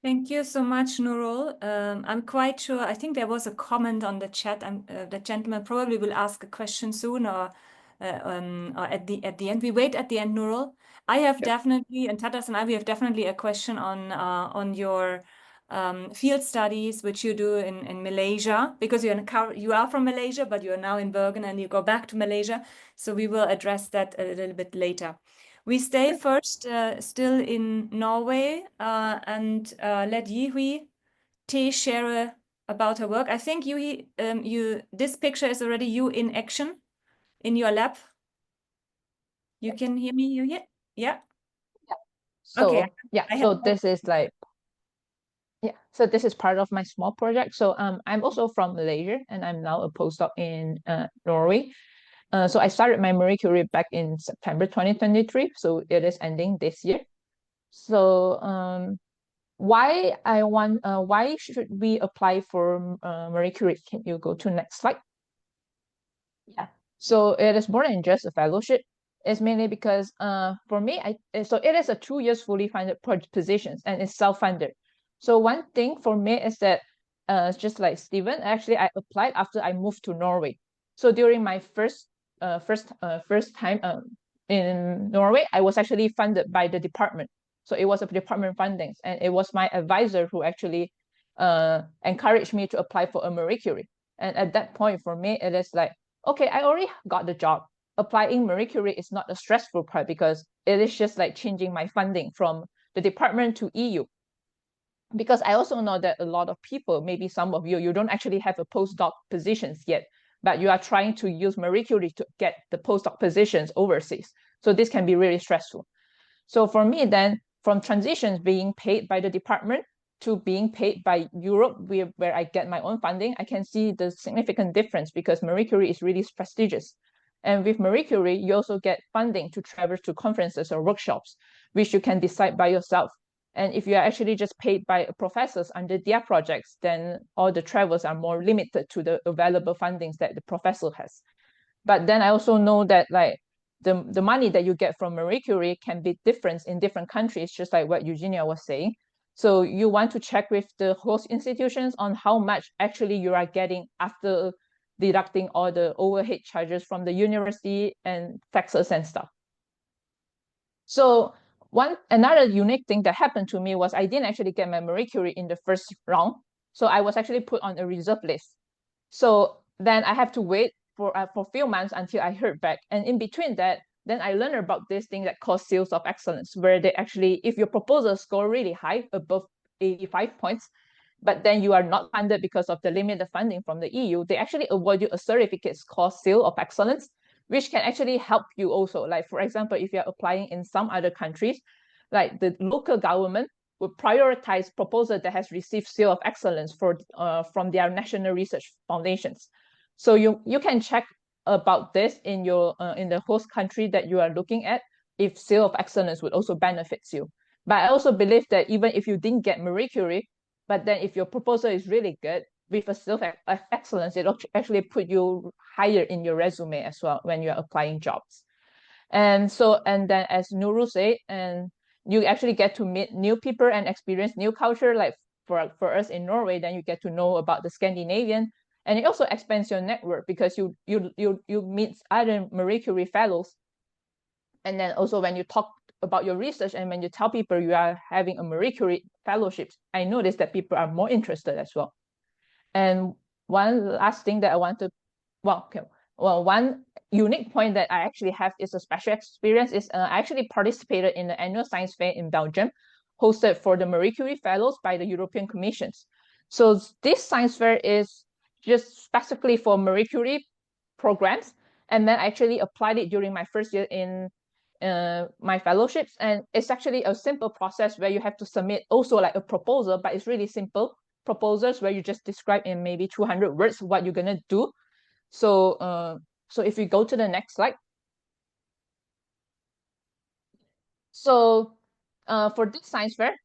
S1: Thank you so much, Nurul. I'm quite sure, I think there was a comment on the chat. The gentleman probably will ask a question soon, or at the end. We wait at the end, Nurul. I have definitely, and Tatas and I, we have definitely a question on your field studies, which you do in Malaysia, because you are from Malaysia, but you are now in Bergen and you go back to Malaysia. So we will address that a little bit later. We stay first still in Norway and let Yihui T share about her work. I think Yihui, this picture is already you in action in your lab. You can hear me, Yihui? Yeah.
S6: So
S1: okay.
S6: So this is like, so this is part of my small project. So I'm also from Malaysia, and I'm now a postdoc in Norway. So I started my Marie Curie back in September 2023. So it is ending this year. So why should we apply for Marie Curie? Can you go to next slide? Yeah. So it is more than just a fellowship. It's mainly because for me, so it is a 2 years fully funded positions, and it's self-funded. So one thing for me is that just like Stephen, actually I applied after I moved to Norway. So during my first time in Norway, I was actually funded by the department. So it was a department funding, and it was my advisor who actually encouraged me to apply for a Marie Curie. And at that point, for me, it is like, okay, I already got the job. Applying Marie Curie is not a stressful part because it is just like changing my funding from the department to EU. Because I also know that a lot of people, maybe some of you don't actually have a postdoc positions yet, but you are trying to use Marie Curie to get the postdoc positions overseas. So this can be really stressful. So for me then, from transitions being paid by the department to being paid by Europe, where I get my own funding, I can see the significant difference because Marie Curie is really prestigious. And with Marie Curie, you also get funding to travel to conferences or workshops, which you can decide by yourself. And if you are actually just paid by professors under their projects, then all the travels are more limited to the available fundings that the professor has. But then I also know that like the money that you get from Marie Curie can be different in different countries, just like what Eugenia was saying. So you want to check with the host institutions on how much actually you are getting after deducting all the overhead charges from the university and taxes and stuff. So another unique thing that happened to me was I didn't actually get my Marie Curie in the first round. So I was actually put on a reserve list. So then I have to wait for a few months until I heard back. And in between that, then I learned about this thing that called Seals of Excellence, where they actually, if your proposal score really high, above 85 points, but then you are not funded because of the limited funding from the EU, they actually award you a certificate called Seal of Excellence, which can actually help you also. Like, for example, if you're applying in some other countries, like the local government would prioritize proposal that has received Seal of Excellence from their national research foundations. So you can check about this in your in the host country that you are looking at, if Seal of Excellence would also benefits you. But I also believe that even if you didn't get Marie Curie, but then if your proposal is really good, with a Seal of Excellence, it actually put you higher in your resume as well when you're applying jobs. And then as Nurul said, and you actually get to meet new people and experience new culture. Like for us in Norway, then you get to know about the Scandinavian, and it also expands your network because you meet other Marie Curie fellows. And then also when you talk about your research and when you tell people you are having a Marie Curie fellowship, I noticed that people are more interested as well. And one last thing that I want to, one unique point that I actually have is a special experience is I actually participated in the annual science fair in Belgium, hosted for the Marie Curie Fellows by the European Commissions. So this science fair is just specifically for Marie Curie programs. And then I actually applied it during my first year in my fellowships. And it's actually a simple process where you have to submit also like a proposal, but it's really simple proposals where you just describe in maybe 200 words what you're gonna do. So if we go to the next slide. So for this science fair,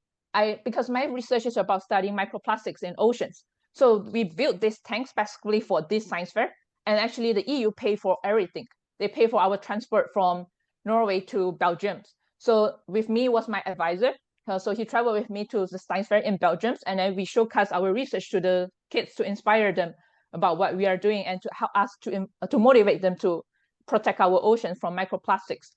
S6: because my research is about studying microplastics in oceans, so we built this tank specifically for this science fair. And actually the EU pay for everything. They pay for our transport from Norway to Belgium. So with me was my advisor. So he traveled with me to the science fair in Belgium, and then we showcase our research to the kids to inspire them about what we are doing and to help us to motivate them to protect our oceans from microplastics.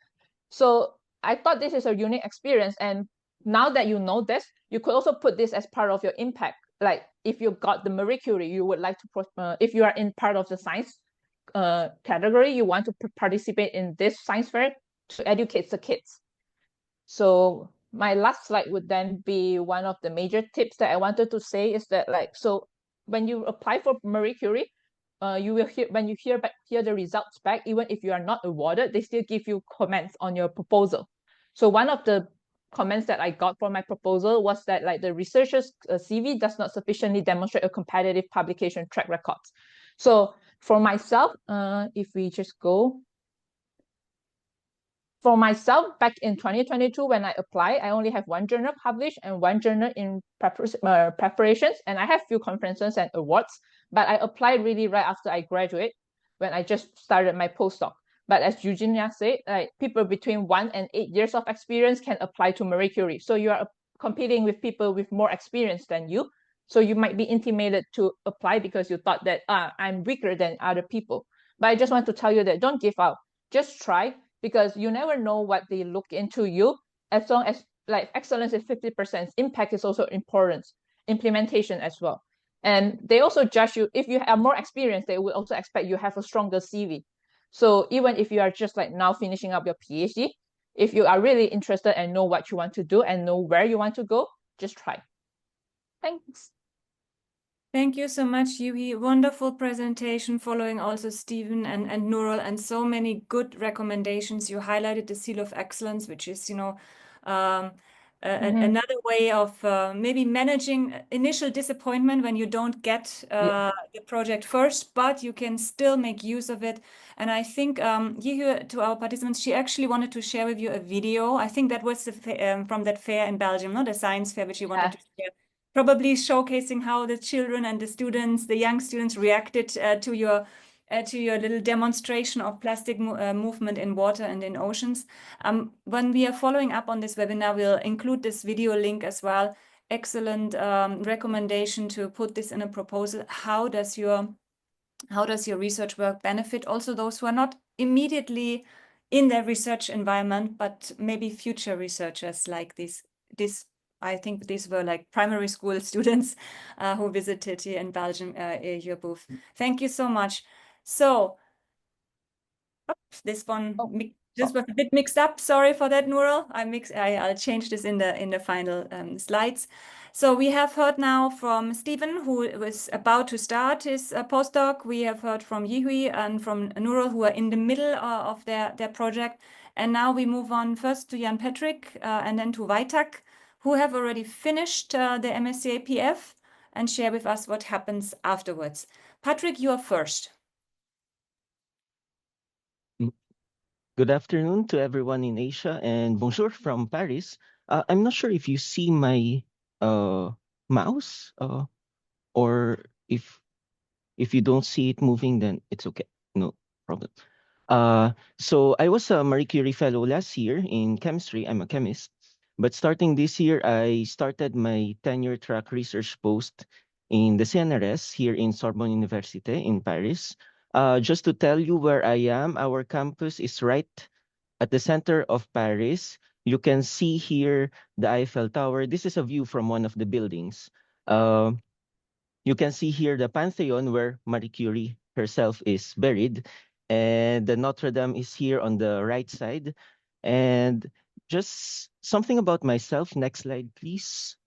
S6: So I thought this is a unique experience. And now that you know this, you could also put this as part of your impact. Like if you got the Marie Curie, you would like to, if you are in part of the science category, you want to participate in this science fair to educate the kids. So my last slide would then be one of the major tips that I wanted to say is that like, so when you apply for Marie Curie, you will hear, when you hear the results back, even if you are not awarded, they still give you comments on your proposal. So one of the comments that I got for my proposal was that like the researcher's CV does not sufficiently demonstrate a competitive publication track record. So for myself, if we just go, for myself, back in 2022, when I applied, I only have one journal published and one journal in preparations, and I have few conferences and awards, but I applied really right after I graduate, when I just started my postdoc. But as Eugenia said, like people between 1 and 8 years of experience can apply to Marie Curie. So you are competing with people with more experience than you. So you might be intimidated to apply because you thought that I'm weaker than other people. But I just want to tell you that don't give up. Just try, because you never know what they look into you. As long as like excellence is 50%, impact is also important, implementation as well. And they also judge you, if you have more experience, they will also expect you have a stronger CV. So even if you are just like now finishing up your PhD, if you are really interested and know what you want to do and know where you want to go, just try. Thanks.
S1: Thank you so much, Yuhi. Wonderful presentation following also Stephen and Nurul, and so many good recommendations. You highlighted the Seal of Excellence, which is, another way of maybe managing initial disappointment when you don't get the project first, but you can still make use of it. And I think Yihu, to our participants, she actually wanted to share with you a video. I think that was from that fair in Belgium, not the science fair, which she wanted to share, probably showcasing how the children and the students, the young students, reacted to your little demonstration of plastic movement in water and in oceans. When we are following up on this webinar, we'll include this video link as well. Excellent recommendation to put this in a proposal. How does your research work benefit also those who are not immediately in their research environment, but maybe future researchers like this? I think these were like primary school students who visited here in Belgium, your booth. Thank you so much. So, this one was a bit mixed up. Sorry for that, Nurul. I'll change this in the final slides. So we have heard now from Stephen, who was about to start his postdoc. We have heard from Yihui and from Nurul, who are in the middle of their project. And now we move on first to Jan Patrick and then to Waitak, who have already finished the MSCA PF and share with us what happens afterwards. Patrick, you are first.
S7: Good afternoon to everyone in Asia and bonjour from Paris. I'm not sure if you see my mouse or if you don't see it moving, then it's okay. No problem. So I was a Marie Curie Fellow last year in chemistry. I'm a chemist. But starting this year, I started my tenure track research post in the CNRS here in Sorbonne Université in Paris. Just to tell you where I am, our campus is right at the center of Paris. You can see here the Eiffel Tower. This is a view from one of the buildings. You can see here the Pantheon where Marie Curie herself is buried. And the Notre Dame is here on the right side. And just something about myself. Next slide, please.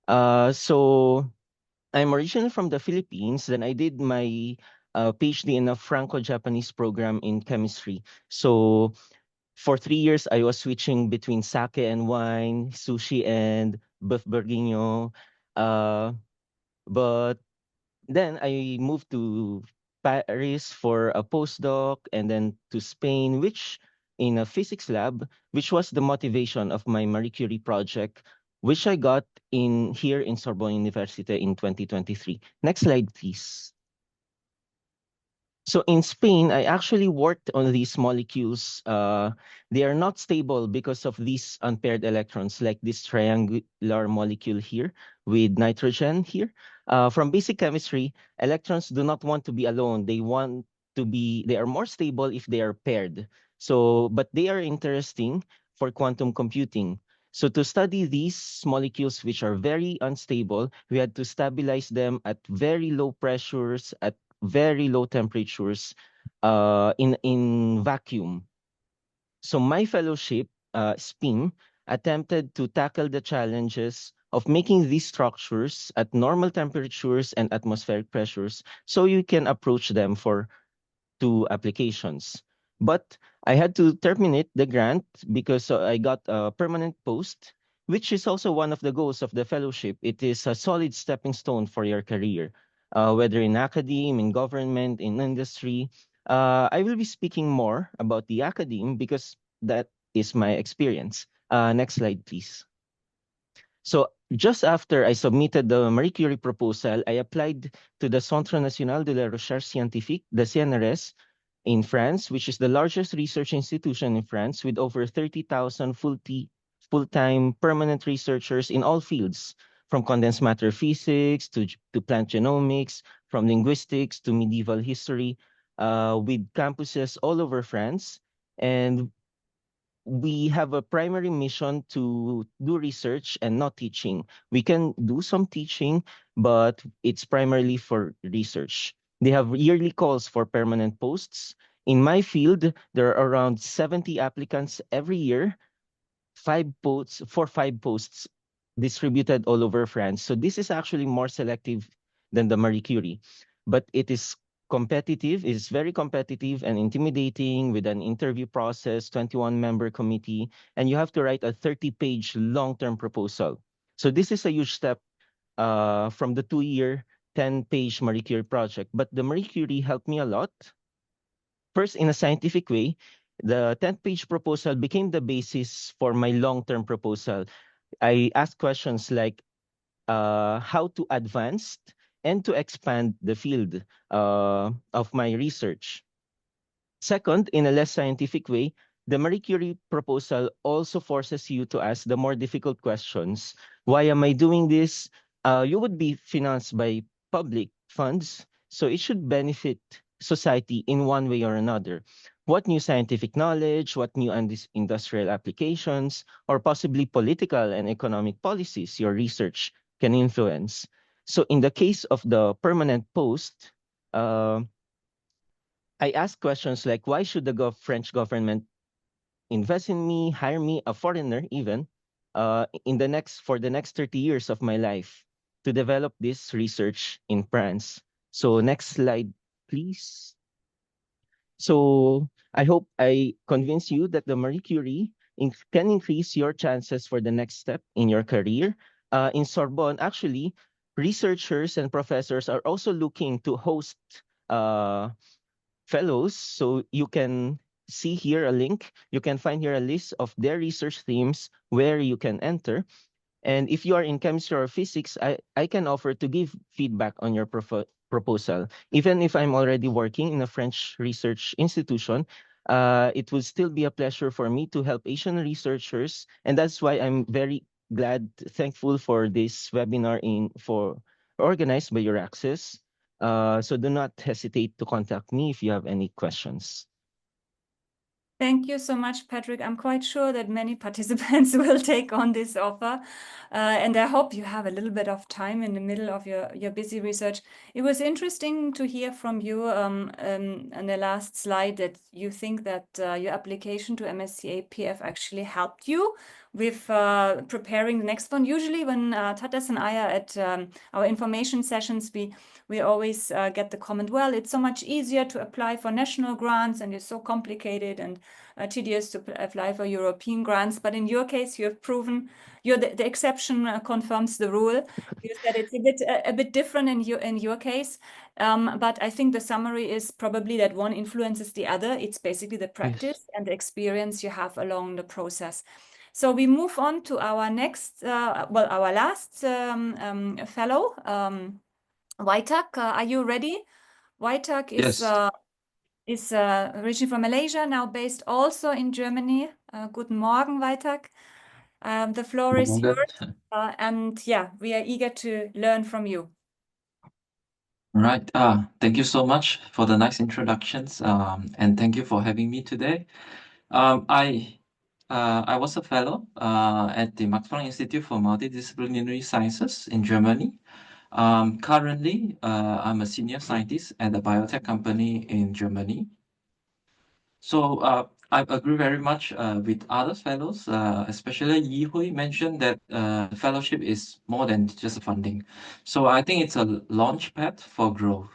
S7: So I'm originally from the Philippines. Then I did my PhD in a Franco-Japanese program in chemistry. So for 3 years, I was switching between sake and wine, sushi and beef bourguignon. But then I moved to Paris for a postdoc and then to Spain, which in a physics lab, which was the motivation of my Marie Curie project, which I got here in Sorbonne University in 2023. Next slide, please. So in Spain, I actually worked on these molecules. They are not stable because of these unpaired electrons, like this triangular molecule here with nitrogen here. From basic chemistry, electrons do not want to be alone. They are more stable if they are paired. But they are interesting for quantum computing. So to study these molecules, which are very unstable, we had to stabilize them at very low pressures, at very low temperatures in vacuum. So my fellowship, SPIN, attempted to tackle the challenges of making these structures at normal temperatures and atmospheric pressures so you can approach them for 2 applications. But I had to terminate the grant because I got a permanent post, which is also one of the goals of the fellowship. It is a solid stepping stone for your career, whether in academe, in government, in industry. I will be speaking more about the academe because that is my experience. Next slide, please. So just after I submitted the Marie Curie proposal, I applied to the Centre National de la Recherche Scientifique, the CNRS, in France, which is the largest research institution in France with over 30,000 full-time permanent researchers in all fields, from condensed matter physics to plant genomics, from linguistics to medieval history, with campuses all over France. And we have a primary mission to do research and not teaching. We can do some teaching, but it's primarily for research. They have yearly calls for permanent posts. In my field, there are around 70 applicants every year, 5 posts distributed all over France. So this is actually more selective than the Marie Curie, but it is competitive. It's very competitive and intimidating with an interview process, 21-member committee, and you have to write a 30-page long-term proposal. So this is a huge step from the 2-year, 10-page Marie Curie project. But the Marie Curie helped me a lot. First, in a scientific way, the 10-page proposal became the basis for my long-term proposal. I asked questions like how to advance and to expand the field of my research. Second, in a less scientific way, the Marie Curie proposal also forces you to ask the more difficult questions. Why am I doing this? You would be financed by public funds, so it should benefit society in one way or another. What new scientific knowledge, what new industrial applications, or possibly political and economic policies your research can influence? So in the case of the permanent post, I ask questions like, why should the French government invest in me, hire me, a foreigner even, for the next 30 years of my life to develop this research in France? So next slide, please. So I hope I convince you that the Marie Curie can increase your chances for the next step in your career. In Sorbonne, actually, researchers and professors are also looking to host fellows. So you can see here a link. You can find here a list of their research themes where you can enter. And if you are in chemistry or physics, I can offer to give feedback on your proposal. Even if I'm already working in a French research institution, it would still be a pleasure for me to help Asian researchers. And that's why I'm very thankful for this webinar organized by EURAXESS. So do not hesitate to contact me if you have any questions.
S1: Thank you so much, Patrick. I'm quite sure that many participants will take on this offer. And I hope you have a little bit of time in the middle of your busy research. It was interesting to hear from you on the last slide that you think that your application to MSCA PF actually helped you with preparing the next one. Usually when Tatas and I are at our information sessions, we always get the comment, well, it's so much easier to apply for national grants and it's so complicated and tedious to apply for European grants. But in your case, you have proven the exception confirms the rule. You said it's a bit different in your case. But I think the summary is probably that one influences the other. It's basically the practice and the experience you have along the process. So we move on to our next, our last fellow, Waitak. Are you ready? Waitak is originally from Malaysia, now based also in Germany. Guten Morgen, Waitak. The floor is yours. And yeah, we are eager to learn from you.
S8: Right. Thank you so much for the nice introductions. And thank you for having me today. I was a fellow at the Max Planck Institute for Multidisciplinary Sciences in Germany. Currently, I'm a senior scientist at a biotech company in Germany. So I agree very much with other fellows, especially Yi Hui mentioned that fellowship is more than just funding. So I think it's a launch pad for growth.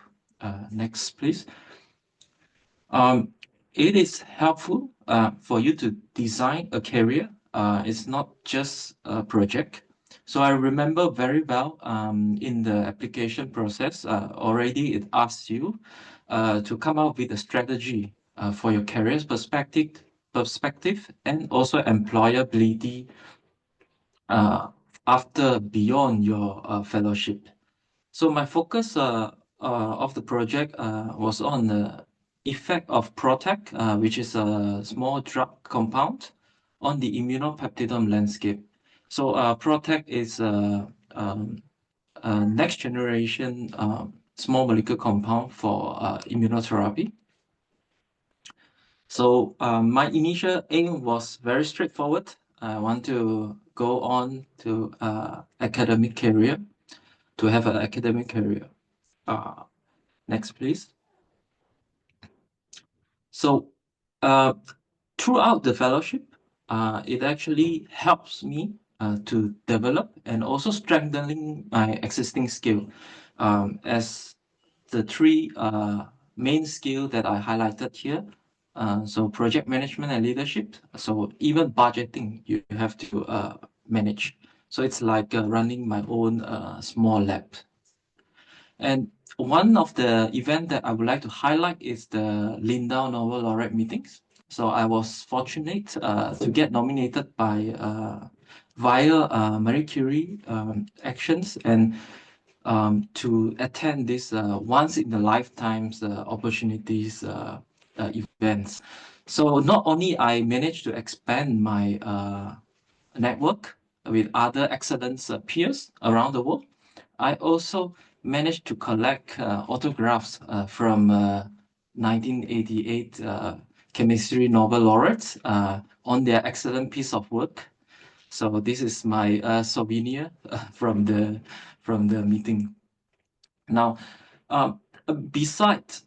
S8: Next, please. It is helpful for you to design a career. It's not just a project. So I remember very well in the application process, already it asks you to come up with a strategy for your career's perspective and also employability after beyond your fellowship. So my focus of the project was on the effect of PROTAC, which is a small drug compound on the immunopeptidome landscape. So PROTAC is a next generation small molecule compound for immunotherapy. So my initial aim was very straightforward. I want to go on to academic career, to have an academic career. Next, please. So throughout the fellowship, it actually helps me to develop and also strengthening my existing skill. As the three main skill that I highlighted here. So project management and leadership. So even budgeting, you have to manage. So it's like running my own small lab. And one of the events that I would like to highlight is the Lindau Nobel Laureate meetings. So I was fortunate to get nominated by via Marie Curie actions and to attend this once in a lifetimes opportunities events. So not only I managed to expand my network with other excellent peers around the world, I also managed to collect autographs from 1988 chemistry Nobel laureates on their excellent piece of work. So this is my souvenir from the meeting. Now, besides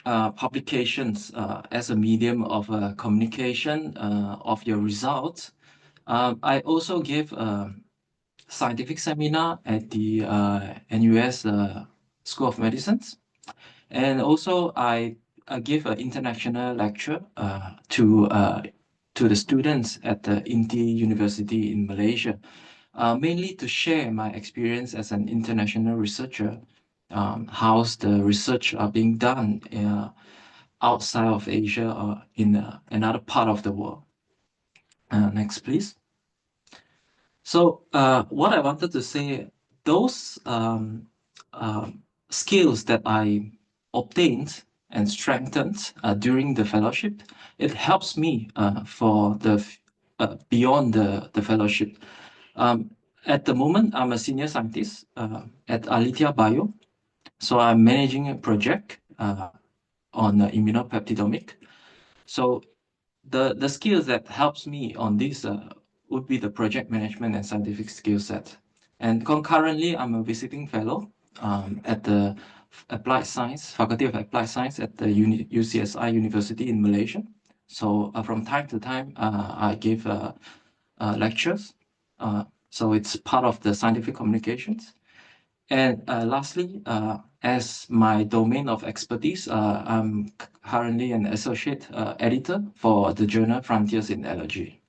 S8: publications as a medium of communication of your results, I also gave a scientific seminar at the NUS School of Medicine. And also I give an international lecture to the students at the INTI University in Malaysia, mainly to share my experience as an international researcher, how's the research being done outside of Asia or in another part of the world. Next, please. So what I wanted to say, those skills that I obtained and strengthened during the fellowship, it helps me for the beyond the fellowship. At the moment, I'm a senior scientist at Alithia Bio. So I'm managing a project on immunopeptidomic. So the skills that helps me on this would be the project management and scientific skill set. And concurrently, I'm a visiting fellow at the Applied Science, Faculty of Applied Science at the UCSI University in Malaysia. So from time to time, I give lectures. So it's part of the scientific communications. And lastly, as my domain of expertise, I'm currently an associate editor for the journal Frontiers in Allergy.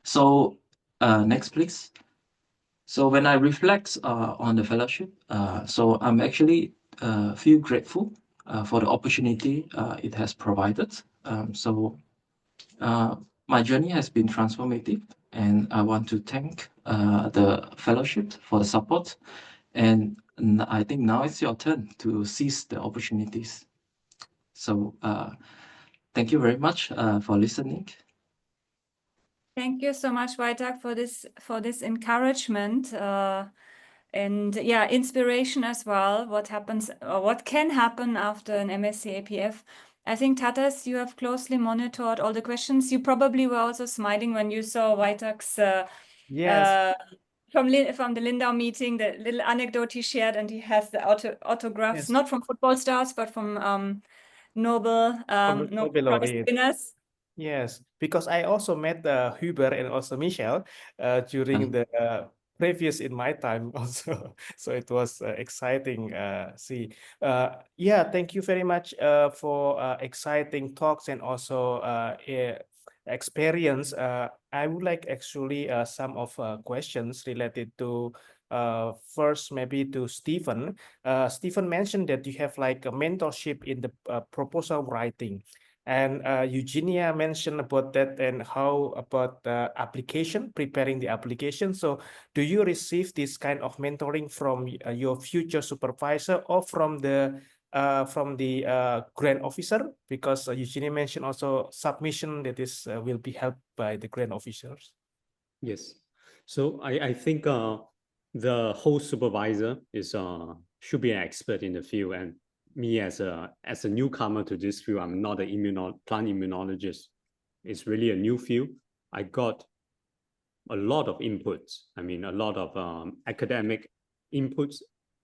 S8: So next, please. So when I reflect on the fellowship, so I'm actually feel grateful for the opportunity it has provided. My journey has been transformative, and I want to thank the fellowship for the support. And I think now it's your turn to seize the opportunities. So thank you very much for listening.
S1: Thank you so much, Waitak, for this encouragement and yeah, inspiration as well. What happens or what can happen after an MSc APF? I think Tatas, you have closely monitored all the questions. You probably were also smiling when you saw Waitak's
S3: Yes.
S1: from the Lindau meeting, the little anecdote he shared, and he has the autographs,
S3: Yes.
S1: not from football stars, but from Nobel Prize winners.
S3: Yes, because I also met Huber and also Michelle during the previous in my time also. So it was exciting. Yeah, thank you very much for exciting talks and also experience. I would like actually some of questions related to first maybe to Stephen. Stephen mentioned that you have like a mentorship in the proposal writing. And Eugenia mentioned about that and how about the application, preparing the application. So do you receive this kind of mentoring from your future supervisor or from the grant officer? Because Eugenia mentioned also submission that is will be helped by the grant officers.
S4: Yes. So I think the whole supervisor is should be an expert in the field, and me as a newcomer to this field, I'm not an plant immunologist. It's really a new field. I got a lot of inputs. I mean, a lot of academic inputs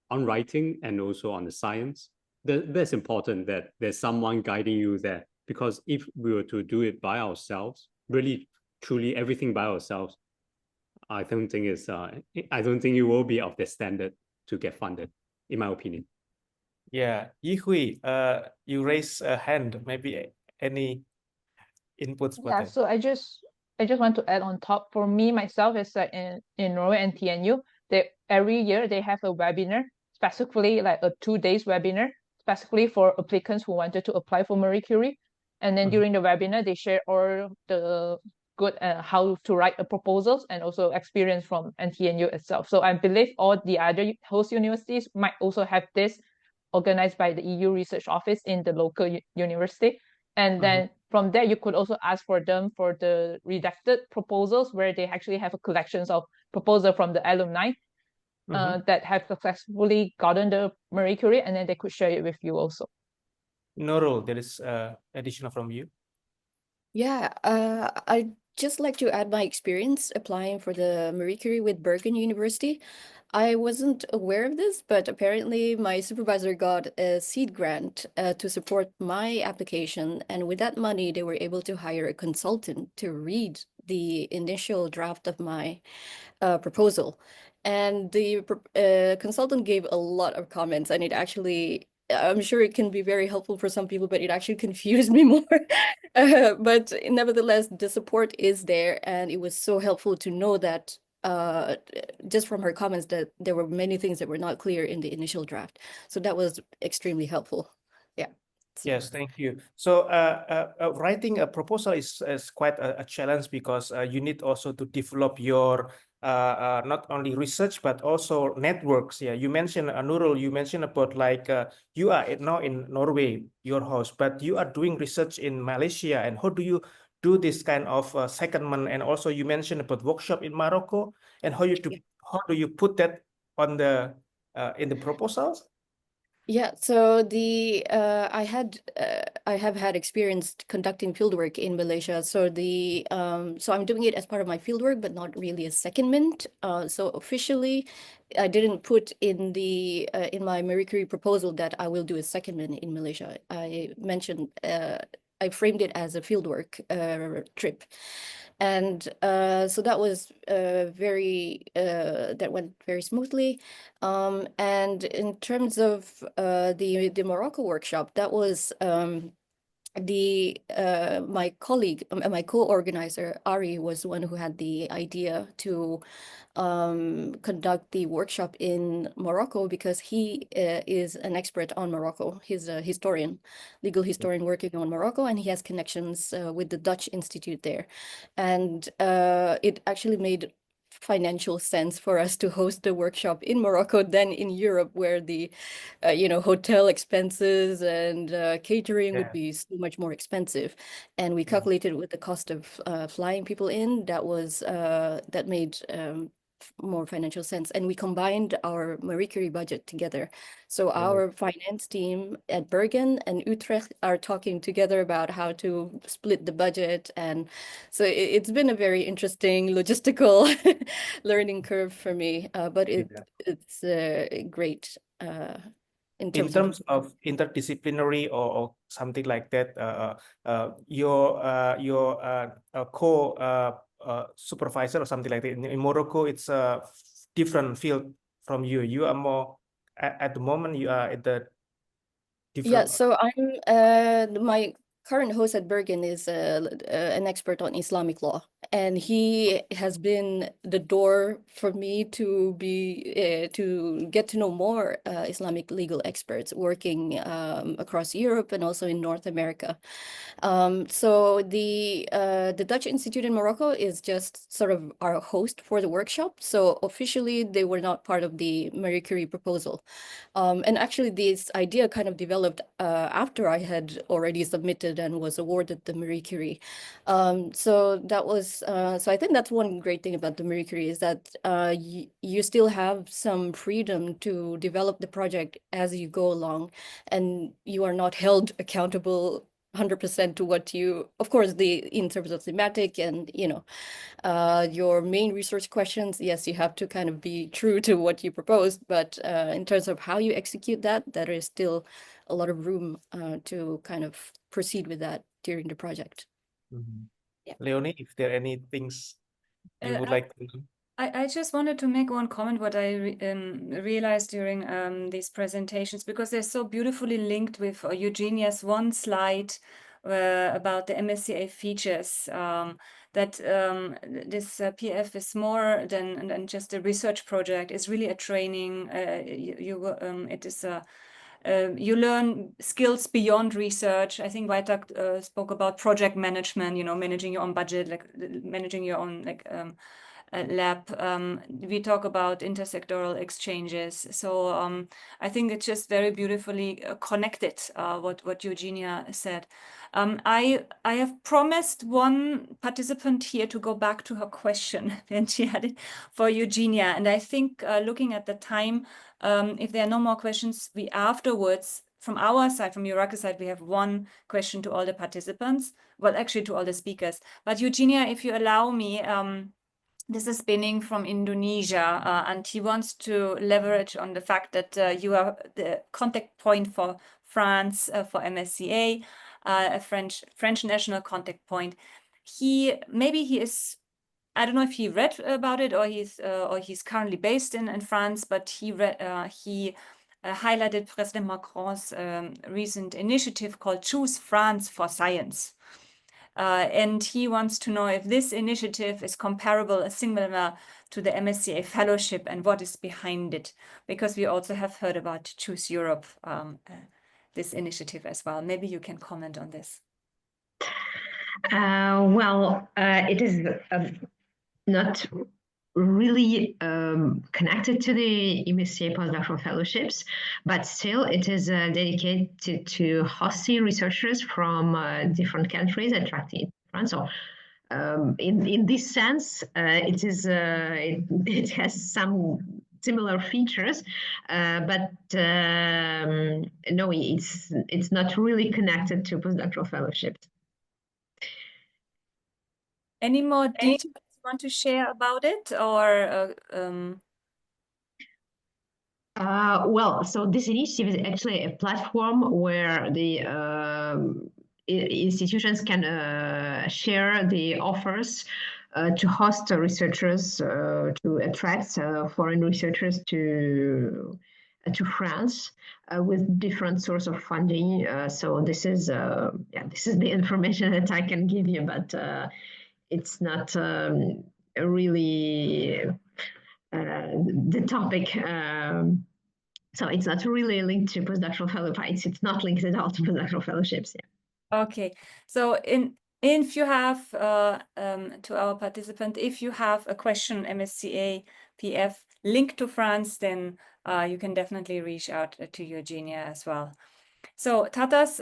S4: on writing and also on the science. That's important that there's someone guiding you there, because if we were to do it by ourselves, really, truly everything by ourselves, I don't think it will be of the standard to get funded, in my opinion.
S3: Yeah, Yihui, you raise a hand. Maybe any inputs for
S6: Yeah,
S3: that?
S6: so I just want to add on top. For me myself, it's like in Norway and NTNU, they every year they have a webinar, specifically like a 2 days webinar, specifically for applicants who wanted to apply for Marie Curie. And then during the webinar, they share all the good how to write a proposals and also experience from NTNU itself. So I believe all the other host universities might also have this organized by the EU Research Office in the local university. And then from there, you could also ask for them for the redacted proposals, where they actually have a collections of proposals from the alumni that have successfully gotten the Marie Curie, and then they could share it with you also.
S3: Nurul, there is additional from you.
S5: Yeah, I'd just like to add my experience applying for the Marie Curie with Bergen University. I wasn't aware of this, but apparently my supervisor got a seed grant to support my application. And with that money, they were able to hire a consultant to read the initial draft of my proposal. And the consultant gave a lot of comments, and it actually, I'm sure it can be very helpful for some people, but it actually confused me more. But nevertheless, the support is there, and it was so helpful to know that just from her comments that there were many things that were not clear in the initial draft. So that was extremely helpful. Yeah.
S3: Yes, thank you. So writing a proposal is quite a challenge, because you need also to develop your not only research but also networks. Yeah, you mentioned Nurul, you mentioned about like you are now in Norway, your host, but you are doing research in Malaysia. And how do you do this kind of secondment? And also you mentioned about workshop in Morocco, and how how do you put that on the in the proposals?
S5: Yeah, so the I have had experience conducting fieldwork in Malaysia. So the so I'm doing it as part of my fieldwork, but not really a secondment. So officially, I didn't put in the in my Marie Curie proposal that I will do a secondment in Malaysia. I mentioned I framed it as a fieldwork trip. And so that was that went very smoothly. And in terms of the Morocco workshop, that was my colleague, my co-organizer, Ari, was the one who had the idea to conduct the workshop in Morocco, because he is an expert on Morocco. He's a historian, legal historian working on Morocco, and he has connections with the Dutch Institute there. And it actually made financial sense for us to host the workshop in Morocco than in Europe, where the hotel expenses and catering would be so much more expensive. And we calculated with the cost of flying people in, that made more financial sense. And we combined our Marie Curie budget together. So our finance team at Bergen and Utrecht are talking together about how to split the budget. And so it's been a very interesting logistical learning curve for me, but it's great. In
S3: terms of interdisciplinary or something like that, your supervisor or something like that in Morocco, it's a different field from you. You are more at the moment. You are at the different.
S5: Yeah, so I'm my current host at Bergen is an expert on Islamic law, and he has been the door for me to get to know more Islamic legal experts working across Europe and also in North America. So the Dutch Institute in Morocco is just sort of our host for the workshop. So officially, they were not part of the Marie Curie proposal. And actually, this idea kind of developed after I had already submitted and was awarded the Marie Curie. So that was so I think that's one great thing about the Marie Curie, is that you still have some freedom to develop the project as you go along, and you are not held accountable 100% to what you, of course, in terms of thematic and your main research questions, yes, you have to kind of be true to what you proposed, but in terms of how you execute that, there is still a lot of room to kind of proceed with that during the project.
S3: Leonie, if there are any things you would like to
S1: I just wanted to make one comment what I realized during these presentations, because they're so beautifully linked with Eugenia's one slide about the MSCA features, that this PF is more than just a research project. It's really a training. It is a you learn skills beyond research. I think Wojtek spoke about project management, you know, managing your own budget, like managing your own lab. We talk about intersectoral exchanges. So I think it's just very beautifully connected, what Eugenia said. I have promised one participant here to go back to her question when she had it for Eugenia. And I think looking at the time, if there are no more questions, we afterwards, from our side, from EURAXESS side, we have one question to all the participants. Well, actually to all the speakers. But Eugenia, if you allow me, this is Bening from Indonesia, and he wants to leverage on the fact that you are the contact point for France for MSCA, a French national contact point. Maybe he is, I don't know if he read about it or he's currently based in France, but he highlighted President Macron's recent initiative called Choose France for Science. And he wants to know if this initiative is comparable, similar to the MSCA Fellowship, and what is behind it, because we also have heard about Choose Europe, this initiative as well. Maybe you can comment on this.
S2: It is not really connected to the MSCA Postdoctoral Fellowships, but still it is dedicated to hosting researchers from different countries attracting France. So in this sense, it has some similar features, but no, it's not really connected to postdoctoral fellowships.
S1: Any more details you want to share about it, or
S2: so this initiative is actually a platform where the institutions can share the offers to host researchers, to attract foreign researchers to France with different sources of funding. So this is the information that I can give you, but it's not really the topic. So it's not really linked to postdoctoral fellowships. It's not linked at all to postdoctoral fellowships. Yeah.
S1: Okay. So if you have to our participant, if you have a question MSCA PF linked to France, then you can definitely reach out to Eugenia as well. So Tatas,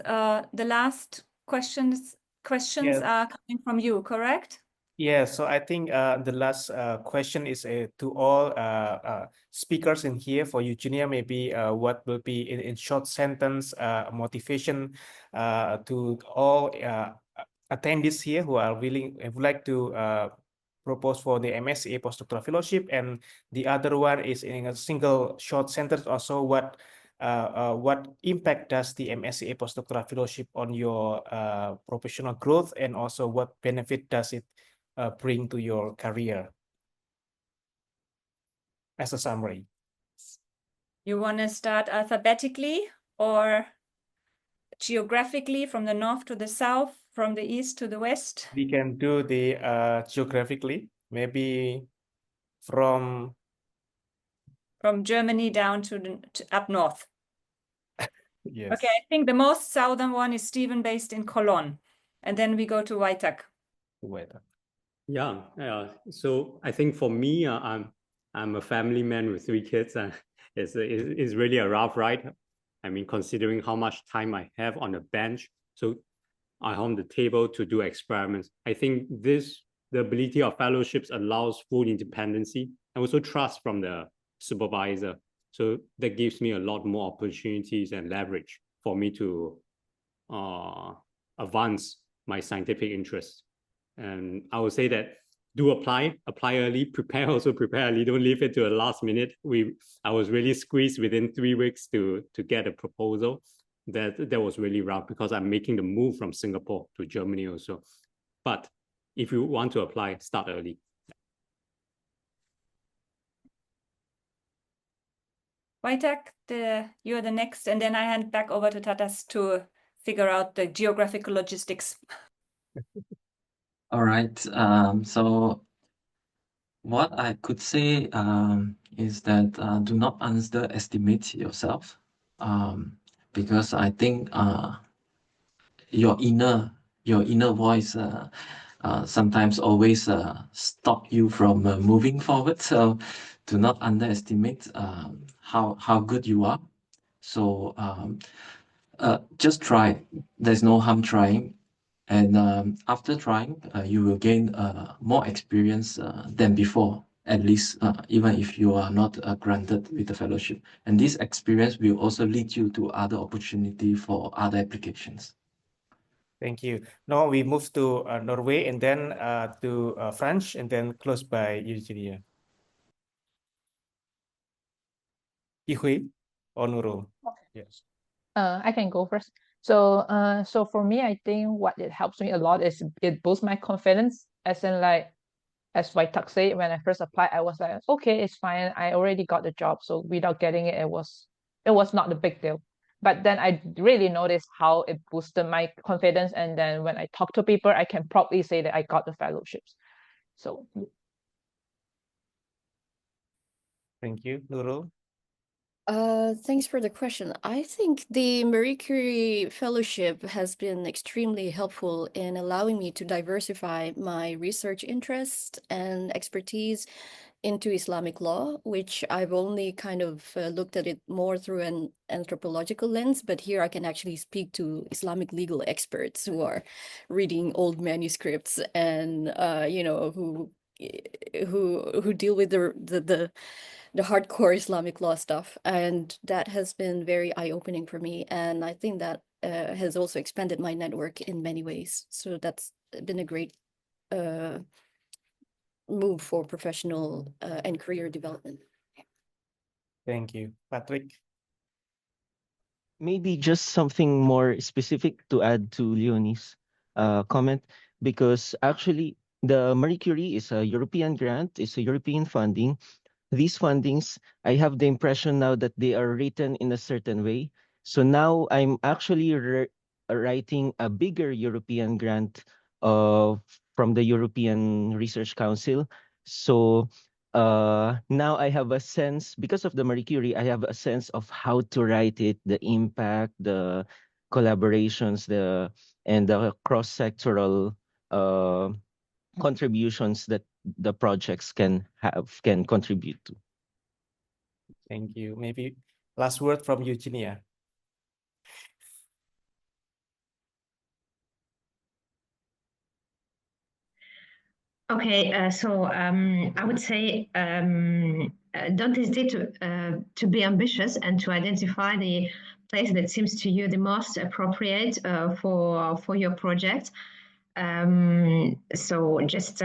S1: the last questions
S3: Yes.
S1: are coming from you, correct?
S3: Yeah, so I think the last question is to all speakers in here. For Eugenia, maybe what will be in short sentence motivation to all attendees here who are willing, would like to propose for the MSCA Postdoctoral Fellowship, and the other one is in a single short sentence also what impact does the MSCA Postdoctoral Fellowship on your professional growth, and also what benefit does it bring to your career as a summary?
S1: You want to start alphabetically or geographically, from the north to the south, from the east to the west?
S3: We can do the geographically, maybe from
S1: Germany down to up north.
S3: Yes.
S1: Okay, I think the most southern one is Stephen, based in Cologne, and then we go to Wojtek.
S4: Yeah. So I think for me, I'm a family man with 3 kids, and it's really a rough ride. I mean, considering how much time I have on the bench, so I'm on the table to do experiments. I think the ability of fellowships allows full independency and also trust from the supervisor. So that gives me a lot more opportunities and leverage for me to advance my scientific interests. And I would say that do apply early, prepare early, don't leave it to the last minute. I was really squeezed within 3 weeks to get a proposal. That was really rough because I'm making the move from Singapore to Germany also. But if you want to apply, start early.
S1: Wojtek, you're the next, and then I hand back over to Tatas to figure out the geographical logistics.
S8: All right. So what I could say is that do not underestimate yourself, because I think your inner voice sometimes always stop you from moving forward. So do not underestimate how good you are. So just try. There's no harm trying. And after trying, you will gain more experience than before, at least even if you are not granted with the fellowship. And this experience will also lead you to other opportunity for other applications.
S3: Thank you. Now we move to Norway and then to French and then close by Eugenia. Ihui or Nurul? Yes.
S6: I can go first. So so for me, I think what it helps me a lot is it boosts my confidence, as in like, as Wojtek said, when I first applied, I was like, okay, it's fine. I already got the job. So without getting it, it was not a big deal. But then I really noticed how it boosted my confidence. And then when I talk to people, I can proudly say that I got the fellowships. So
S3: Thank you, Nurul.
S5: Thanks for the question. I think the Marie Curie Fellowship has been extremely helpful in allowing me to diversify my research interest and expertise into Islamic law, which I've only kind of looked at it more through an anthropological lens, but here I can actually speak to Islamic legal experts who are reading old manuscripts and you know, who deal with the hardcore Islamic law stuff. And that has been very eye-opening for me. And I think that has also expanded my network in many ways. So that's been a great move for professional and career development.
S3: Thank you. Patrick?
S7: Maybe just something more specific to add to Leonie's comment, because actually the Marie Curie is a European grant, it's a European funding. These fundings, I have the impression now that they are written in a certain way. So now I'm actually writing a bigger European grant from the European Research Council. So now I have a sense, because of the Marie Curie, I have a sense of how to write it, the impact, the collaborations, and the cross-sectoral contributions that the projects can contribute to.
S3: Thank you. Maybe last word from Eugenia.
S2: Okay, so I would say don't hesitate to be ambitious and to identify the place that seems to you the most appropriate for your project. So just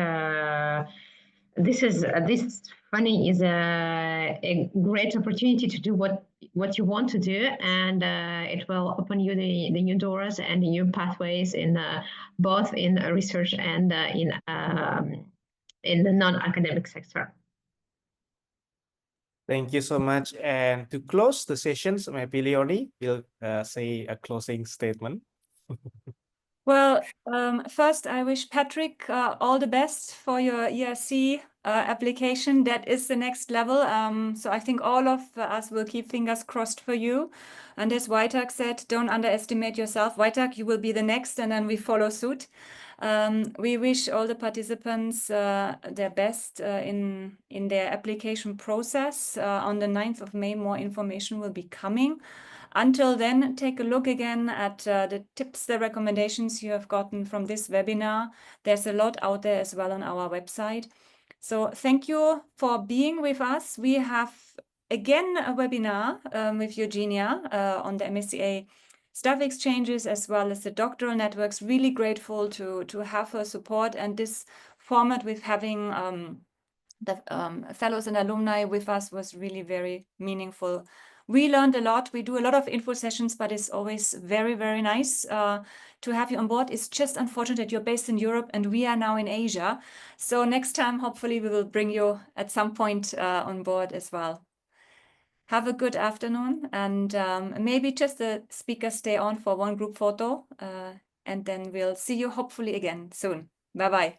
S2: this funding is a great opportunity to do what you want to do, and it will open you the new doors and the new pathways in both in research and in the non-academic sector.
S3: Thank you so much. And to close the sessions, maybe Leonie will say a closing statement.
S1: Well, first, I wish Patrick all the best for your ERC application. That is the next level. So I think all of us will keep fingers crossed for you. And as Wojtek said, don't underestimate yourself. Wojtek, you will be the next, and then we follow suit. We wish all the participants their best in their application process. On the 9th of May, more information will be coming. Until then, take a look again at the tips, the recommendations you have gotten from this webinar. There's a lot out there as well on our website. So thank you for being with us. We have again a webinar with Eugenia on the MSCA staff exchanges as well as the doctoral networks. Really grateful to have her support, and this format with having the fellows and alumni with us was really very meaningful. We learned a lot. We do a lot of info sessions, but it's always very, very nice to have you on board. It's just unfortunate that you're based in Europe and we are now in Asia. So next time, hopefully we will bring you at some point on board as well. Have a good afternoon, and maybe just the speakers stay on for one group photo, and then we'll see you hopefully again soon. Bye-bye.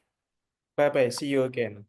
S3: Bye-bye. See you again.